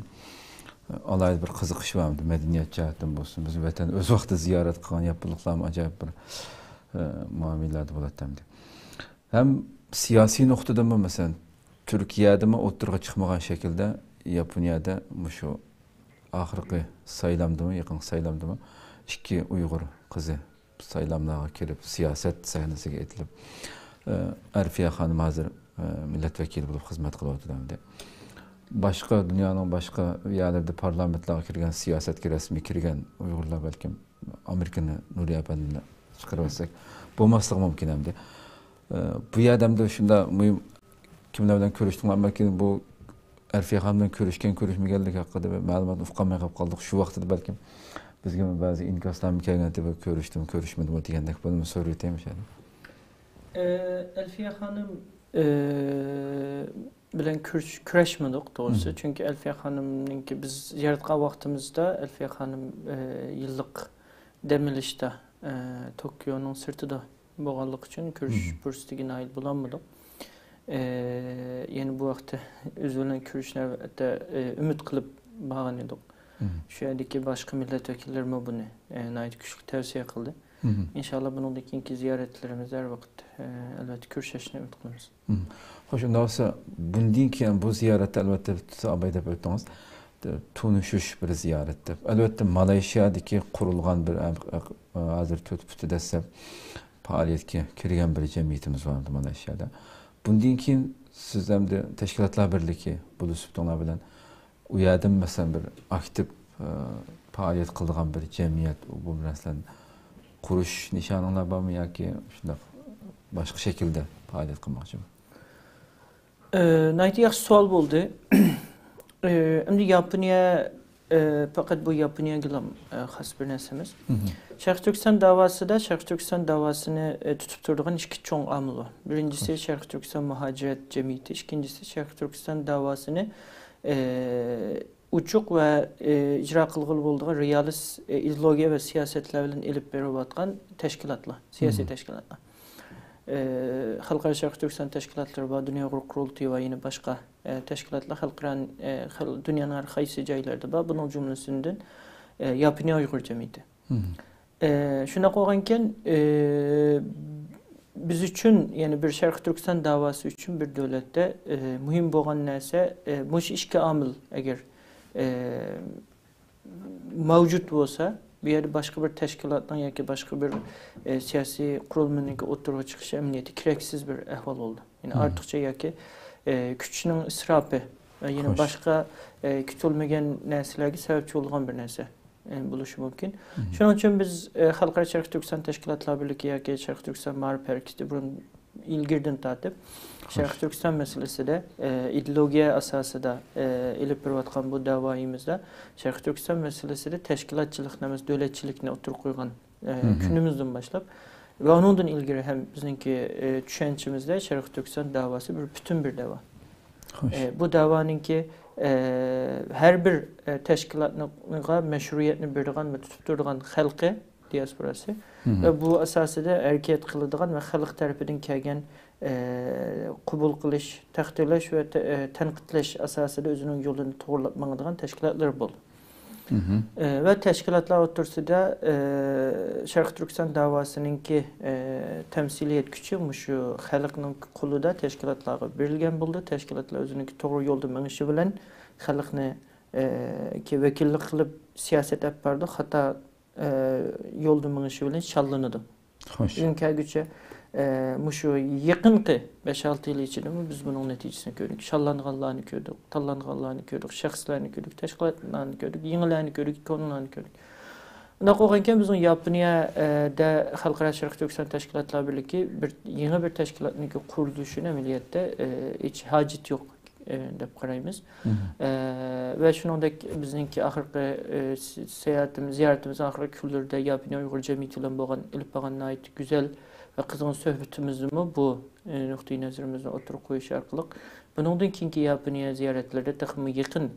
alayda bir qiziqish var mı? Medeniyet cihatdan bo'lsin. Biz vatan o'z vaqtida ziyorat qilgan yapılıqlarım acayip bir muamelada bo'ladimdi. Hem siyasi nuqtadan mı mesela Türkiye'de mi o'ttirg'a chiqmagan şekilde Yaponiyada şu oxirgi saylamdimi, yaqin saylamdimi ikki Uyg'ur qizi saylamlarga kelib siyaset sahnasiga etilib Arfiya xonim hozir milletvekili bo'lib xizmat qilyapti. Başka dünyanın başka yerlerde parlamentlarga kirgan, siyasetga rasmiy kirgan Uyg'urlar balkim Amerikani Nuriya Apandini chiqarib olsak bo'lmasligi mumkin hamda. Bu yerdamda shunda muhim kimlar bilan ko'rishdinglar, balki bu Arfiya xonim bilan ko'rishmaganlik haqida ma'lumot uqamay qoldik. Shu vaqtda balkim bizga ba'zi inkoslar kelgan deb ko'rishmadim degandek bo'lib so'rayotimiz. Arfiya xonim bilen küreşmedik doğrusu. Çünkü Elfiye Hanım'ınki biz ziyaret qilgan vaqtimizda Elfiye Hanım yıllık demilishda Tokyo'nun sırtida bo'lganlik uchun ko'rish fursatiga nail bo'lolmadik. Yani bu vaqtda o'z bilan ko'rishlarda umid qilib borgan edik. Shu yerdagi boshqa milletvekillarimi buni nayt kuchli tavsiya qildi. İnşallah bununki ziyaretlerimiz her vakit elbette görüşüşüne ümit qilamiz. Xo'sh, unda bo'lsa bundan keyin bu ziyoratda albatta abay deb o'tdingiz. Tunishish bir ziyorat deb. Albatta Malayziyadagi qurilgan bir hozir 4 desam faoliyatga kirgan bir jamiyatimiz var Malayziyada. Bundan keyin siz ham de tashkilotlar birligi bo'lishibdinglar bilan u yerda masalan bir aktiv faoliyat qilgan bir jamiyat bu narsalarni qurish nishoninglar bormi yoki shunday boshqa shaklda faoliyat qilmoqchimi? Nayt yaxshi savol bo'ldi. Endi Yaponiya fakat bu Yaponiyaga has bir nesimiz. Şərq Türkistan davası da Şərq Türkistan davasını tutup durduğun iki çoğun amil var. Birincisi Şərq Türkistan Muhaciret Cemiyeti, ikincisi Şərq Türkistan davasını uçuk ve icra kılgılı olduğu realist ideologiya ve siyasetlerle elip berip atkan teşkilatlar, siyasi teşkilatlar. Halkara Şərq Türkistan teşkilatları var, Dünya Kurultayı ve yine başka teşkilatlar dünyanın her kaysi caylarda var. Bunun cümlesinden Yaponiya Uygur Cemiyeti. Şuna koyarken biz için yani bir Şərq Türkistan davası için bir devlette mühim olan neyse muş işki amil eğer mevcut olsa bir yerde başka bir teşkilattan ya ki başka bir siyasi kurulmanın oturuğa çıkışı emniyeti gereksiz bir ehval oldu. Yani artıkça ya ki küçünün israfı ve yine başka kütülmegen neslerge sebepçi olan bir nese buluşu mümkün. Şunun için biz Halkara Şərq Türkistan Teşkilatlar Birliği ya ki Şərq Türkistan Marif Hareketi bunun ilgirden tatip Şərq Türkistan meselesi de ideologiya asası da elip berip bu davayımızda Şərq Türkistan meselesi de teşkilatçılıknamız, devletçilikne oturup koygan günümüzden başlap ve onundan ilgili hem bizimki düşüncemizde Şərq Türkistan davası bir bütün bir dava. Bu davanın ki her bir teşkilatına meşruiyetini berdiğen ve tutup durduğun halkı diasporası ve bu asası da erkek kılıdığan ve halk tarafından kelgen kubul kılış, takdirleş ve tenkitleş asası da özünün yolunu doğrulatmanıdığan teşkilatlar bol. Ve teşkilatlar otursa da Şərq Türkistan davasının ki temsiliyet küçü şu halkının kulu da teşkilatlara verilgen buldu. Teşkilatlar özünün ki doğru yolda menişi bilen halkını ki vekillik kılıp siyaset yapardı. Hatta yolda menişi bilen şallanıdı. Çünkü güçe muşu yakınki 5-6 yıl içinde biz bunun neticesini gördük. Şallanğanlarını gördük, tallanğanlarını gördük, şəxslərini gördük, teşkilatlarını gördük, yenilerini gördük, konularını gördük. Bunda qoğanken bizim Yaponiya Halkara Şərq Türkistan Teşkilatlar Birliği yeni bir teşkilatın kuruluşun əməliyyatda hiç hacet yok dep qarayımız. Ve şunundaki bizimki ahırkı seyahatimiz, ziyaretimiz ahırkı küllerde Yaponiya Uygur Cemiyeti ile boğan, ilip bağına ait güzel ve kızgın söhbetimizde mi bu noktayı nazarimizde oturup koyuş arkalık. Bunun ki Yaponiya ziyaretlerde takımı yakın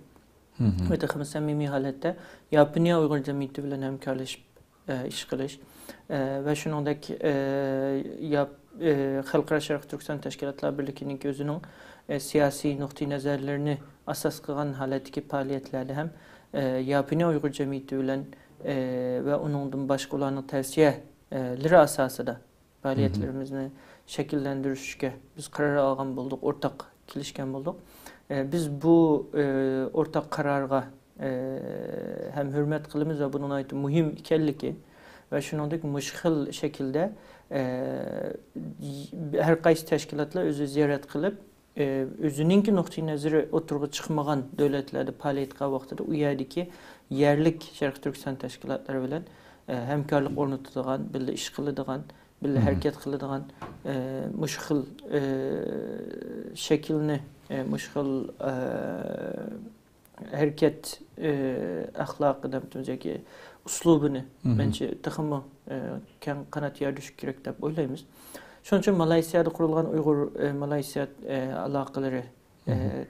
ve takımı samimi halette Yaponiya Uygur Cemiyeti ile hemkarlaşıp iş kılış ve şunundaki Halkara Şərq Türkistan Teşkilatlar Birliği'nin özünün siyasi noktayı nazarlarını asas kılan haletteki faaliyetlerde hem Yaponiya Uygur Cemiyeti ile ve onun başka olanı tavsiyeleri asası da faaliyetlerimizni şekillendirişke biz karar algan bulduk, ortak kilişken bulduk. Biz bu ortak kararga hem hürmet kılımız ve bunun ait mühim ikelliki ve şunundaki müşkil şekilde her kaysi teşkilatlar özü ziyaret kılıp özününki noktayı nazarı oturuğa çıkmagan devletlerde faaliyetga vaxtıda uyardı ki yerlik Şərq Türkistan teşkilatları bilen hemkarlık ornatıdığan, birle iş kılıdığan, birle hareket kılıdığan müşkil şekilini, müşkil hareket ahlakı demtümüzdeki uslubunu bence takımı kanat yer düşük gerek de oylayımız. Şunun için Malaysiya'da kurulgan Uygur Malaysiya alakaları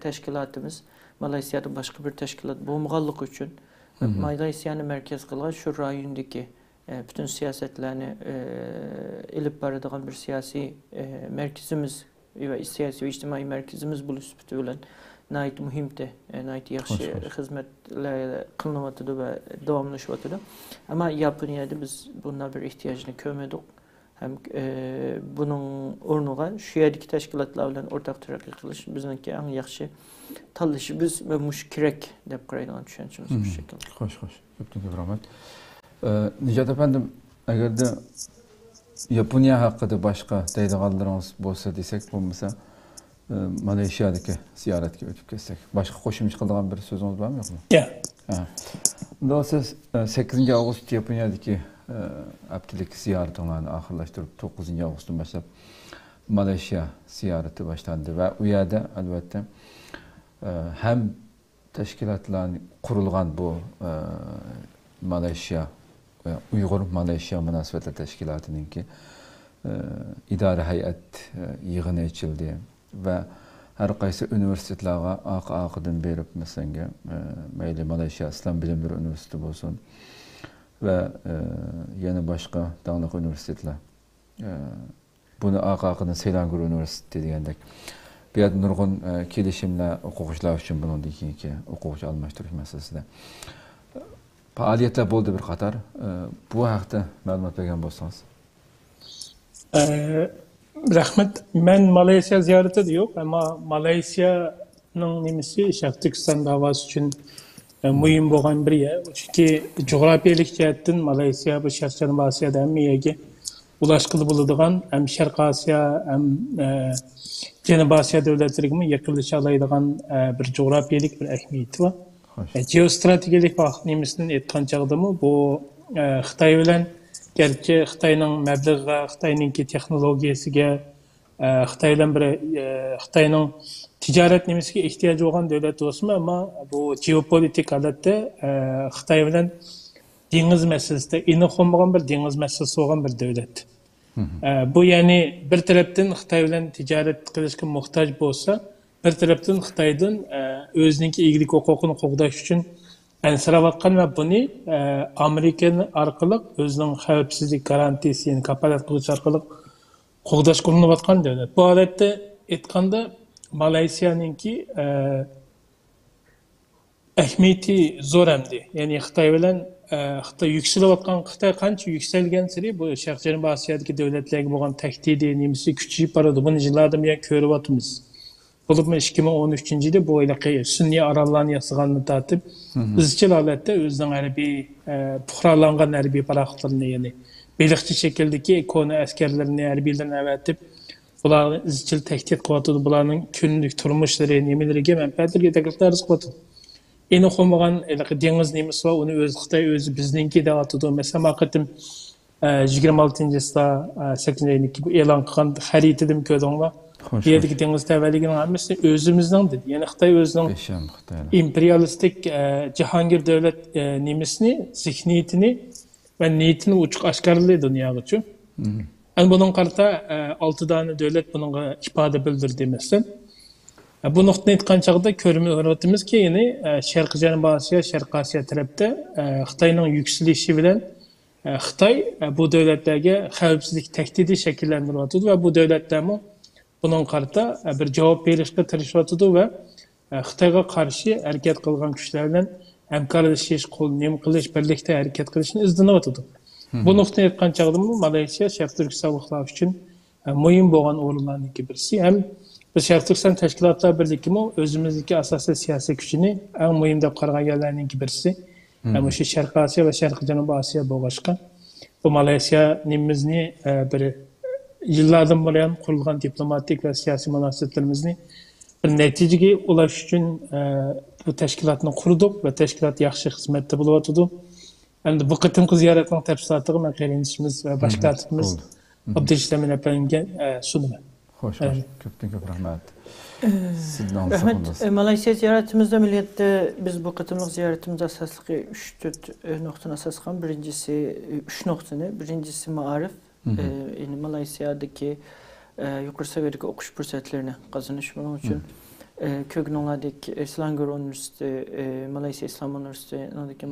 teşkilatımız Malaysiya'da başka bir teşkilat bulmagallık için Malaysiya'nı merkez kılan şu rayondaki bütün siyasetlerini elip baradığan bir siyasi merkezimiz ve siyasi ve içtimai merkezimiz buluşup bilen nait mühimdi, nait yaxşı hizmetler kılınmatıdı ve devamlaşmatıdı. Ama Yaponia'da biz bunlar bir ihtiyacını kömedik. Hem bunun ornuğa şu yerdeki teşkilatlarla ortak terakki kılış bizimki en yaxşı tallışı biz ve müşkirek dep qaraydigan düşüncemiz bu şekilde. Hoş. Köptün köp rahmet. Nicat efendim, eğer de Yaponiya hakkında başka deydiğanlarınız bolsa desek, bulmasa Malezya'daki ziyaretke ötüp kessek. Başka koşulmuş kıldığın bir sözünüz var mı yok mu? Ya. Siz 8. Ağustos Yaponia'daki haftalık ziyaretini ahırlaştırıp 9. Ağustos'tan başlayıp Malezya ziyareti başlandı ve u yerda albatta hem teşkilatların kurulgan bu Malaysiya ve Uygur Malaysiya Münasebetler Teşkilatı'nın ki idare hayat yığını içildi ve her kaysı üniversitelerine akıdan berip mesela meyli Malaysiya İslam Bilimleri Üniversitesi olsun ve yeni başka dağlık üniversiteler bunu akıdan Selangor Üniversitesi diyendek bir adı nurgun gelişimle okuyucular için bunun dikin ki okuyucu almıştırış meselesinde faaliyetler boldu bir qatar bu haqda ma'lumot bergan bo'lsangiz. Rahmet, ben Malaysiya ziyareti de yok ama Malaysiya'nın nemisi Şarkı Türkistan davası için mühim bo'lgan bir yer. Çünkü coğrafiyalik jihatdan Malaysiya bu Şarkı Janubiy Asiyada hammaga ulaşqılı bo'ladigan hem Şarkı Asiya hem Janubiy Asiya davlatlariga yaqinlasha oladigan bir coğrafiyalik bir ahamiyati var. Geostrategik nemisinin aytgan chog'dami bu Xitoy bilan gerçi Xitoyning mablag'iga, Xitoyning texnologiyasiga, Xitoyning tijorat nimasiga ehtiyoji bo'lgan davlat bo'lsa, ama bu geopolitik holatda Xitoy bilan dengiz masalasida aniq bo'lmagan bir dengiz masalasi bo'lgan bir davlat. Bu yani bir tarafdan Xitoy bilan tijorat qilishga muhtoj bo'lsa, bir tarafdan Xitoydan o'zining egalik huquqini qo'g'dash uchun ansirayotgan ve bunu Amerika'nın orqali o'zining xavfsizlik garantisi, yani kapalat qilish orqali qo'g'dash qilinayotgan davlat. Bu holatda aytganda Malaysiyaningki ahamiyati zo'r hamdi. Yani Xitoy bilan Xitoy yukselayotgan, Xitoy qancha yukselgan sari bu Sharq Janubiy Osiyodagi davlatlarga bo'lgan tahdidi nimasi kuchayib boradi. Buni yillarda men ko'ryapmiz. Bulupmu 2013-yilda bu Sunniy orollarni yasaganini tartib, izchil holatda o'zining harbiy puhralangan harbiy paraxtlarini, ya'ni beliqchi shakldagi koni askarlarini, harbiylarni avatib, bularni izchil tahdid qilyotdi, bularning kunlik turmushlari, nimalariga manfaatlarga takliflar qilyotdi. Eni qo'ymagan dengiz nimasi va uni o'zi Xitoy o'zi bizningki deyotdi. Masalan, vaqtim 26-yilda 8-yillik e'lon qilgan xaritadan ko'rdinglar. Yerdeki deniz təvəliğinin hamısı özümüzdən dedi. Yani Xitay özünün imperialistik Cihangir devlet nimisini, zihniyetini ve niyetini uçuk aşkarlıydı dünya için. Yani bunun karta 6 tane devlet bunun ifade bildirdi mesela. Bu noktayı etken çağda görmüyoruz ki yine Şarkı Janubiy Asiya, Şarkı Asiya tarafta Xitay'ın yükselişi bilen Xitay bu devletlerge xavfsizlik tehdidi şekillendiriyordu ve bu devletler bunun karta bir cevap verişte tırışıyordu ve Xitayga karşı hareket kılgan güçlerden hemkarlaşış, nem kılış, birlikte hareket kılışını izleniyordu. Bu noktaya etken çağda Malaysiya, Şarkı Türkistan için mühim bo'lgan o'rinlarning birisi. Hem biz Şarkı Türkistan teşkilatlar birligi özümüzdeki asaslı siyasi gücünü en mühim deb qaragan yerlarning birisi. Hem şu Şarkı Asiya ve Şarkı Janubiy Asiya bo'lg'achqa bu Malaysiya nimimizni bir yıllardan beri kurulgan diplomatik ve siyasi münasebetlerimizni bir neticeye ulaş için bu teşkilatını kurduk ve teşkilat yaxşı hizmette buluyordu. Hem de bu kıtımkı ziyaretinin tepsilatı ve qeyrinişimiz ve başkalarımız Abdülşilemin efendi'ye sunumu. Hoş, köp rahmet. Rahmet, Malaysiya ziyaretimizde milliyette biz bu kıtımlık ziyaretimiz asaslığı 3-4 noktadan asaslıkan. Birincisi 3 noktanı. Birincisi maarif. Yani Malaysiya'daki yukarı seviyedeki okuş fırsatlarını kazanış bunun için Kögnonlardaki Selangor Üniversitesi, Malaysiya İslam Üniversitesi,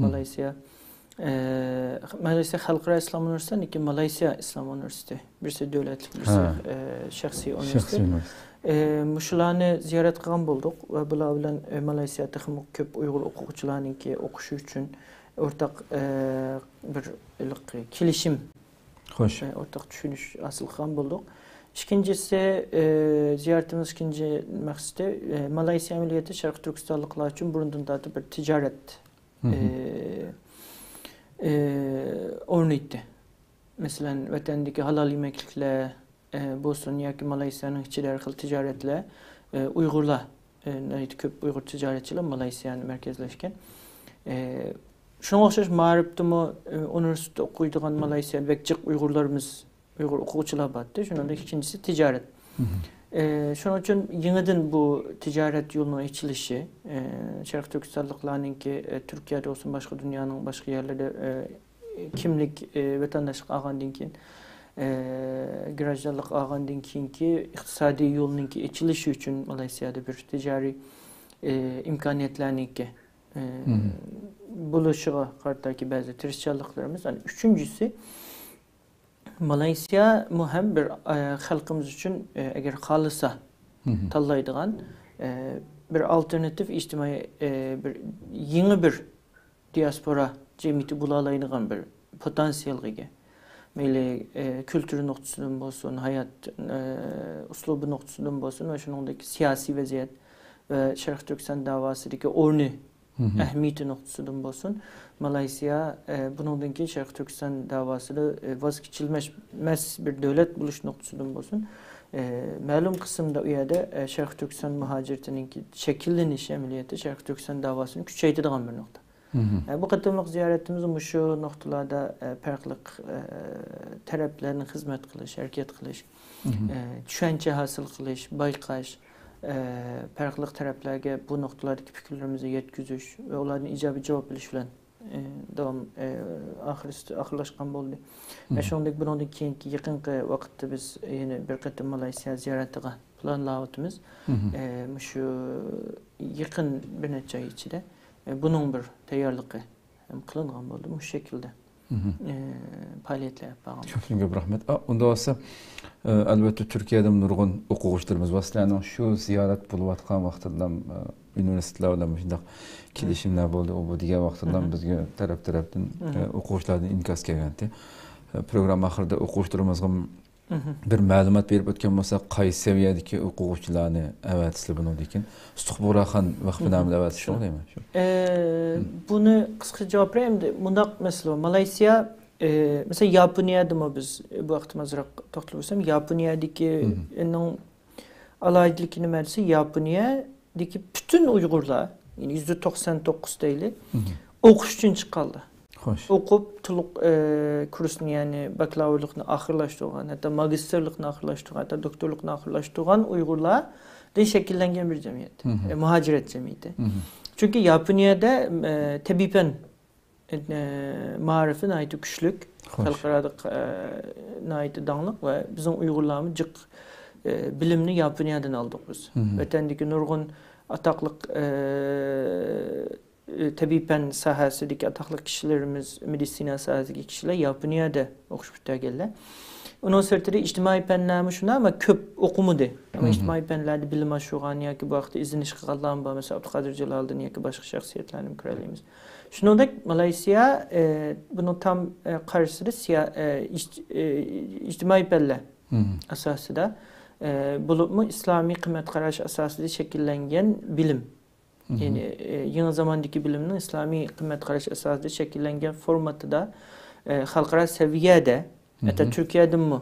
Malaysiya Halkara İslam Üniversitesi, Malaysiya İslam Üniversitesi, birisi devletlik, birisi şahsi üniversite. Muşularını ziyaret kılan bulduk ve bunlar bilen Malaysiya'da köp Uygur okuyucularının ki okuşu için ortak bir kilişim, ortak düşünüş asıl kılan bulduk. İkincisi ziyaretimiz ikinci maksatı Malaysiya milliyeti Şarkı Türkistanlıklar için burundan da bir ticaret örneğiydi. Mesela vatandaki halal yemeklikle Boston ya ki Malasya'nın içiler xil ticaretle Uygurlar köp Uygur ticaretçiler Malasya'nın merkezleşken şuna oxşaş mağribdimi üniversite okuyduğun Malaysiya bekçik Uygurlarımız Uygur okuyucular battı. Şunun da ikincisi ticaret. Şunun için yeniden bu ticaret yolunun açılışı, Şarkı Türkistanlıklarınki Türkiye'de olsun başka dünyanın başka yerlerde kimlik, vatandaşlık ağandın ki, girajdarlık ağandın ki, iktisadi yolununki açılışı için Malasya'da bir ticari imkaniyetlerninki buluşuğa kartaki bazı turistçiliklerimiz. Yani üçüncüsü, Malaysia mühim bir halkımız için eğer halısa tallaydıgan bir alternatif içtimai bir yeni bir diaspora cemiyeti bulalaydıgan bir potansiyelge. Meyli kültürü noktasından olsun, hayat uslubu noktasından olsun ve şunundaki siyasi vaziyet ve Şarkı Türkistan davasındaki ornu ehmiyeti noktasından olsun. Malaysia bununki Şarkı Türkistan davasını vazgeçilmez bir devlet buluş noktasından olsun. Malum kısımda uyada Şarkı Türkistan muhaciretininki şekillenişi ameliyatı Şarkı Türkistan davasını küçeytidiğen bir nokta. Bu katılımlık ziyaretimiz şu noktalarda farklı taraflarına hizmet kılış, hareket kılış, düşünce hasıl kılış, baykaş, farklı taraflarga bu noktalardaki fikirlerimizi yetkizüş ve onların icabi cevap biliş bilen devam ahırlaşkan oldu. Ve şundaki bundan keyinki yakınki vakitte biz yine bir katı Malaysia ziyaretine planlayatımız. Şu yakın bir neçe içinde bunun bir tayyorluğu kılıngan oldu bu şekilde. Faaliyetler yapalım. Çok çok rahmet. Onda olsa elbette Türkiye'de nurgun okuyucularımız var. Yani şu ziyaret buluvatkan vaxtından üniversitelerden şunday kilişimler oldu. O bu diye vaxtından bizge taraftan okuyuculardan inkas geldi. Program ahırda okuyucularımızga bir malumat berip ötken bolsa qaysi seviyedeki okuyucularni avatsizli bunu dikin. Suhburaxan vaqtnamda avats şu değil mi? Bunu kısa cevap vereyim de bunda mesela Malaysia mesela Yaponia'da mı biz bu vaqtimizrak toxtulursam Yaponia'daki alaydilikini mersi Yaponia'daki bütün Uygurlar yani %99 değil okuş için çıkaldı. Hoş. Okup tuluk kursunu yani bakalavrlıkını ahırlaştırgan, hatta magisterlikini ahırlaştırgan, hatta doktorlukunu ahırlaştırgan Uygurlar de şekillengen bir cemiyet. Muhaciret cemiyeti. Çünkü Yaponia'da tebipen marifin ait güçlük, halkaradık ait dağınlık ve bizim Uygurlarımız cık bilimini Yaponia'dan aldık biz. Vatandaki nurgun ataklık tebipen sahasındaki ataklı kişilerimiz, medisina sahasındaki kişiler Yaponia'da okuşup geldiler. Onun sırtında içtimai penlerimi şuna ama köp okumudu. Ama içtimai penlerde bilim aşuğan ya ki bu vakti izin işgallan ba mesela Abdülkadir Celal'dan ya ki başka şahsiyetlerini kraliyemiz. Şunu da Malaysia bunun tam karşısında içtimai penler asası da bulup mu İslami kıymet karşı asası da şekillengen bilim. Yani yeni zamandaki bilimin İslami kıymet karşı esasında şekillengen formatı da halkara seviyede hatta Türkiye'de mi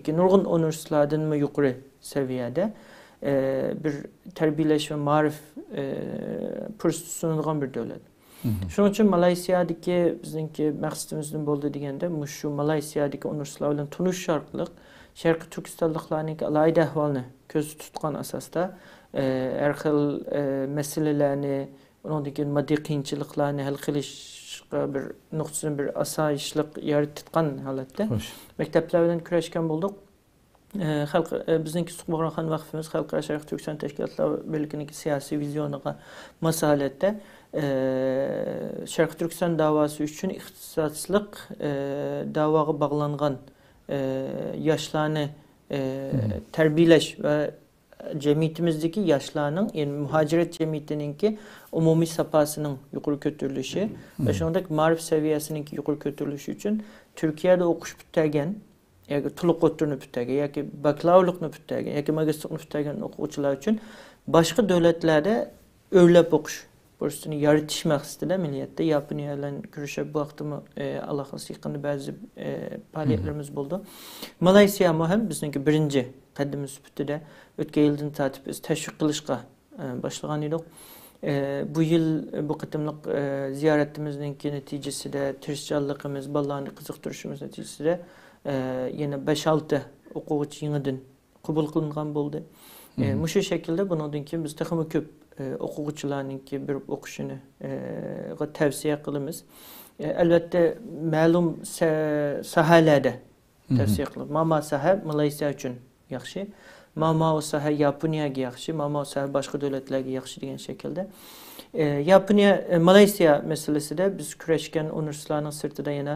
nurgun üniversitelerden mi yukarı seviyede bir terbiyeleş ve marif sunulan bir devlet. Şunun için Malasya'daki bizimki maksadımızın boldu degende şu Malasya'daki üniversitelerle tunuş şartlık Şarkı Türkistanlıklarının alayda ahvalını göz tutkan asasda her xil meselelerini, onundaki maddi qiyinchiliklarni hal qilishga bir nuqtasini bir asayishlik yaratgan holatda maktablar bilan kurashgan bo'ldik. Bizniki Suqbog'ron vaqfimiz Xalqaro Sharq Turkiston tashkilotlar birligining siyosiy vizyoniga masalatda Sharq Turkiston davası uchun ixtisoslik davaga bog'langan yoshlarni tarbiyalash va cemiyetimizdeki yaşlarının yani muhaciret cemiyetininki umumi sapasının yukarı götürülüşü ve şundaki marif seviyesininki yukarı götürülüşü için Türkiye'de okuş bitiren ya ki tuluk oturunu bitiren ya ki bakalavrlıkını bitiren ya ki magisterlikni bitiren okuvchilar için başka devletlerde öğrelep okuş bursunu yaratış maqsadida milliyatda Yaponiya bilan kurashib bu vaqtimi aloqasi yaqinda ba'zi faaliyetlerimiz bo'ldi. Malaysia muhim bizniki birinci qaddimiz sübutida o'tgan yildan tartib biz tashviq qilishga boshlagan edik. Bu yil bu qatimliq ziyoratimizning natijasida tirishchanligimiz, bolalarni qiziqtirishimiz natijasida yana 5-6 o'quvchi yangidan qabul qilingan bo'ldi. Muşu şekilde bundan ki biz texmi köp o'quvchilarning bir o'qishini tavsiya qilamiz. Albatta ma'lum sohalarda tavsiya qilib, mama soha Malayziya uchun yaxshi, mama soha Yaponiyaga yaxshi, mama soha boshqa davlatlarga yaxshi degan shaklda. Yaponiya, Malayziya masalasida biz kurashgan universitetlarning sirtida yana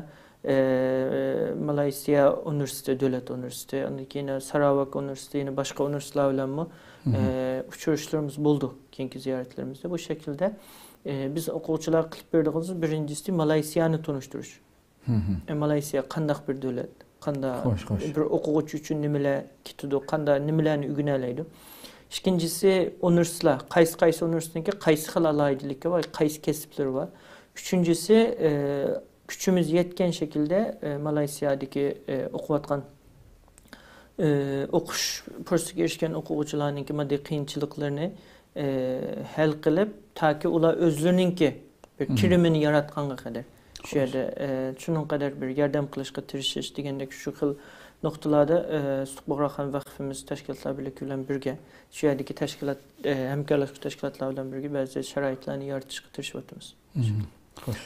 Malayziya Üniversitesi, Devlet Üniversitesi, ondan keyin Sarawak Üniversitesi, yine başka üniversiteler bilen mi uçuruşlarımız buldu keyinki ziyaretlerimizde. Bu şekilde biz o'quvchilar qilib berdiğimiz birincisi Malaysiyani tanıştırış. Malaysiya qanday bir devlet, qanday bir o'quvchi uchun nimalar ketadi, qanday nimalarni o'rganadi. İkincisi üniversiteler, qaysi üniversiteninki qaysi xil alaydiliklar var, qaysi kasblar var. Üçüncüsü gücümüz yetken şekilde Malaysiyadaki okuvatkan okuş pürsüge erişken okuvchilarninki maddi qiyinchiliklarni hal qilib, taki ular özlerininki bir kirimini yaratqanga kadar şu yerda şunun kadar bir yordam qilishga tirishish degandek shu xil noktalarda Suqboqraxon vaqfimiz tashkilotlar bilan birga shu yerdagi tashkilot hamkorlik tashkilotlar bilan birga ba'zi sharoitlarni yaratishga tirishyapmiz.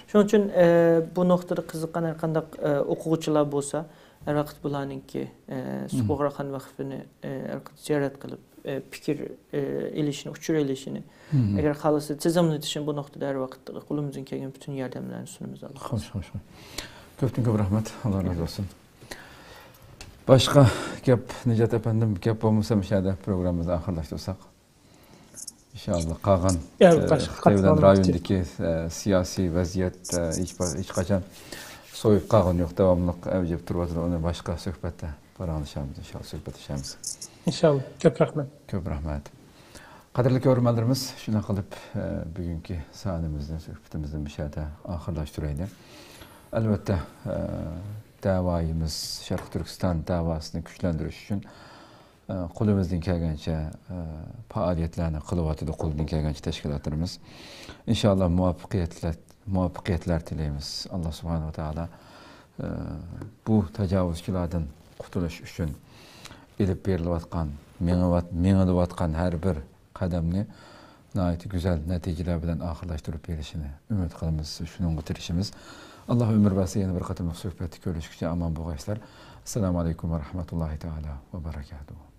Şunun için bu noktada qiziqqan har qanday o'quvchilar bo'lsa, har vaqt bularninki Suqboqraxon vaqfini ziyorat qilib, fikir ilishini, uchur ilishini agar xohlasa tizimlatish bu noktada har vaqt qo'limizdan kelgan bütün yordamlarni sunamiz. Xo'sh. Ko'p rahmat. Alloh razı olsun. Başka gap Nicat efendim gap bo'lmasa mishada programmamizni oxirlashtirsak. İnşallah qolgan Xitoy rayonidagi siyosiy vaziyat hech qachon so'yib qolgani yo'q, davomli avjib turibdi. Uni boshqa suhbatda paranglashamiz, inshaalloh suhbatlashamiz. İnşallah. Ko'p rahmat. Ko'p rahmat. Qadrli ko'ruvchilarimiz, shuna qilib bugungi sonimizni, suhbatimizni mishada oxirlashtiraylik. Albatta davoyimiz Sharq Turkiston davosini kuchlantirish uchun qo'limizdan kelgancha faoliyatlarni qilyapti, qo'ldan kelgancha tashkilotlarimiz. Inshaalloh muvaffaqiyatlar tilaymiz. Alloh subhanahu va taolo bu tajovuzchilardan qutulish uchun ilib berilayotgan, meng'ilayotgan har bir qadamni nihoyat go'zal natijalar bilan oxirlashtirib berishini umid qilamiz. Shunga tirishimiz. Alloh umr basi yana bir qator suhbatda ko'rishguncha omon bo'linglar. Assalomu alaykum va rahmatullohi taala va barakatuh.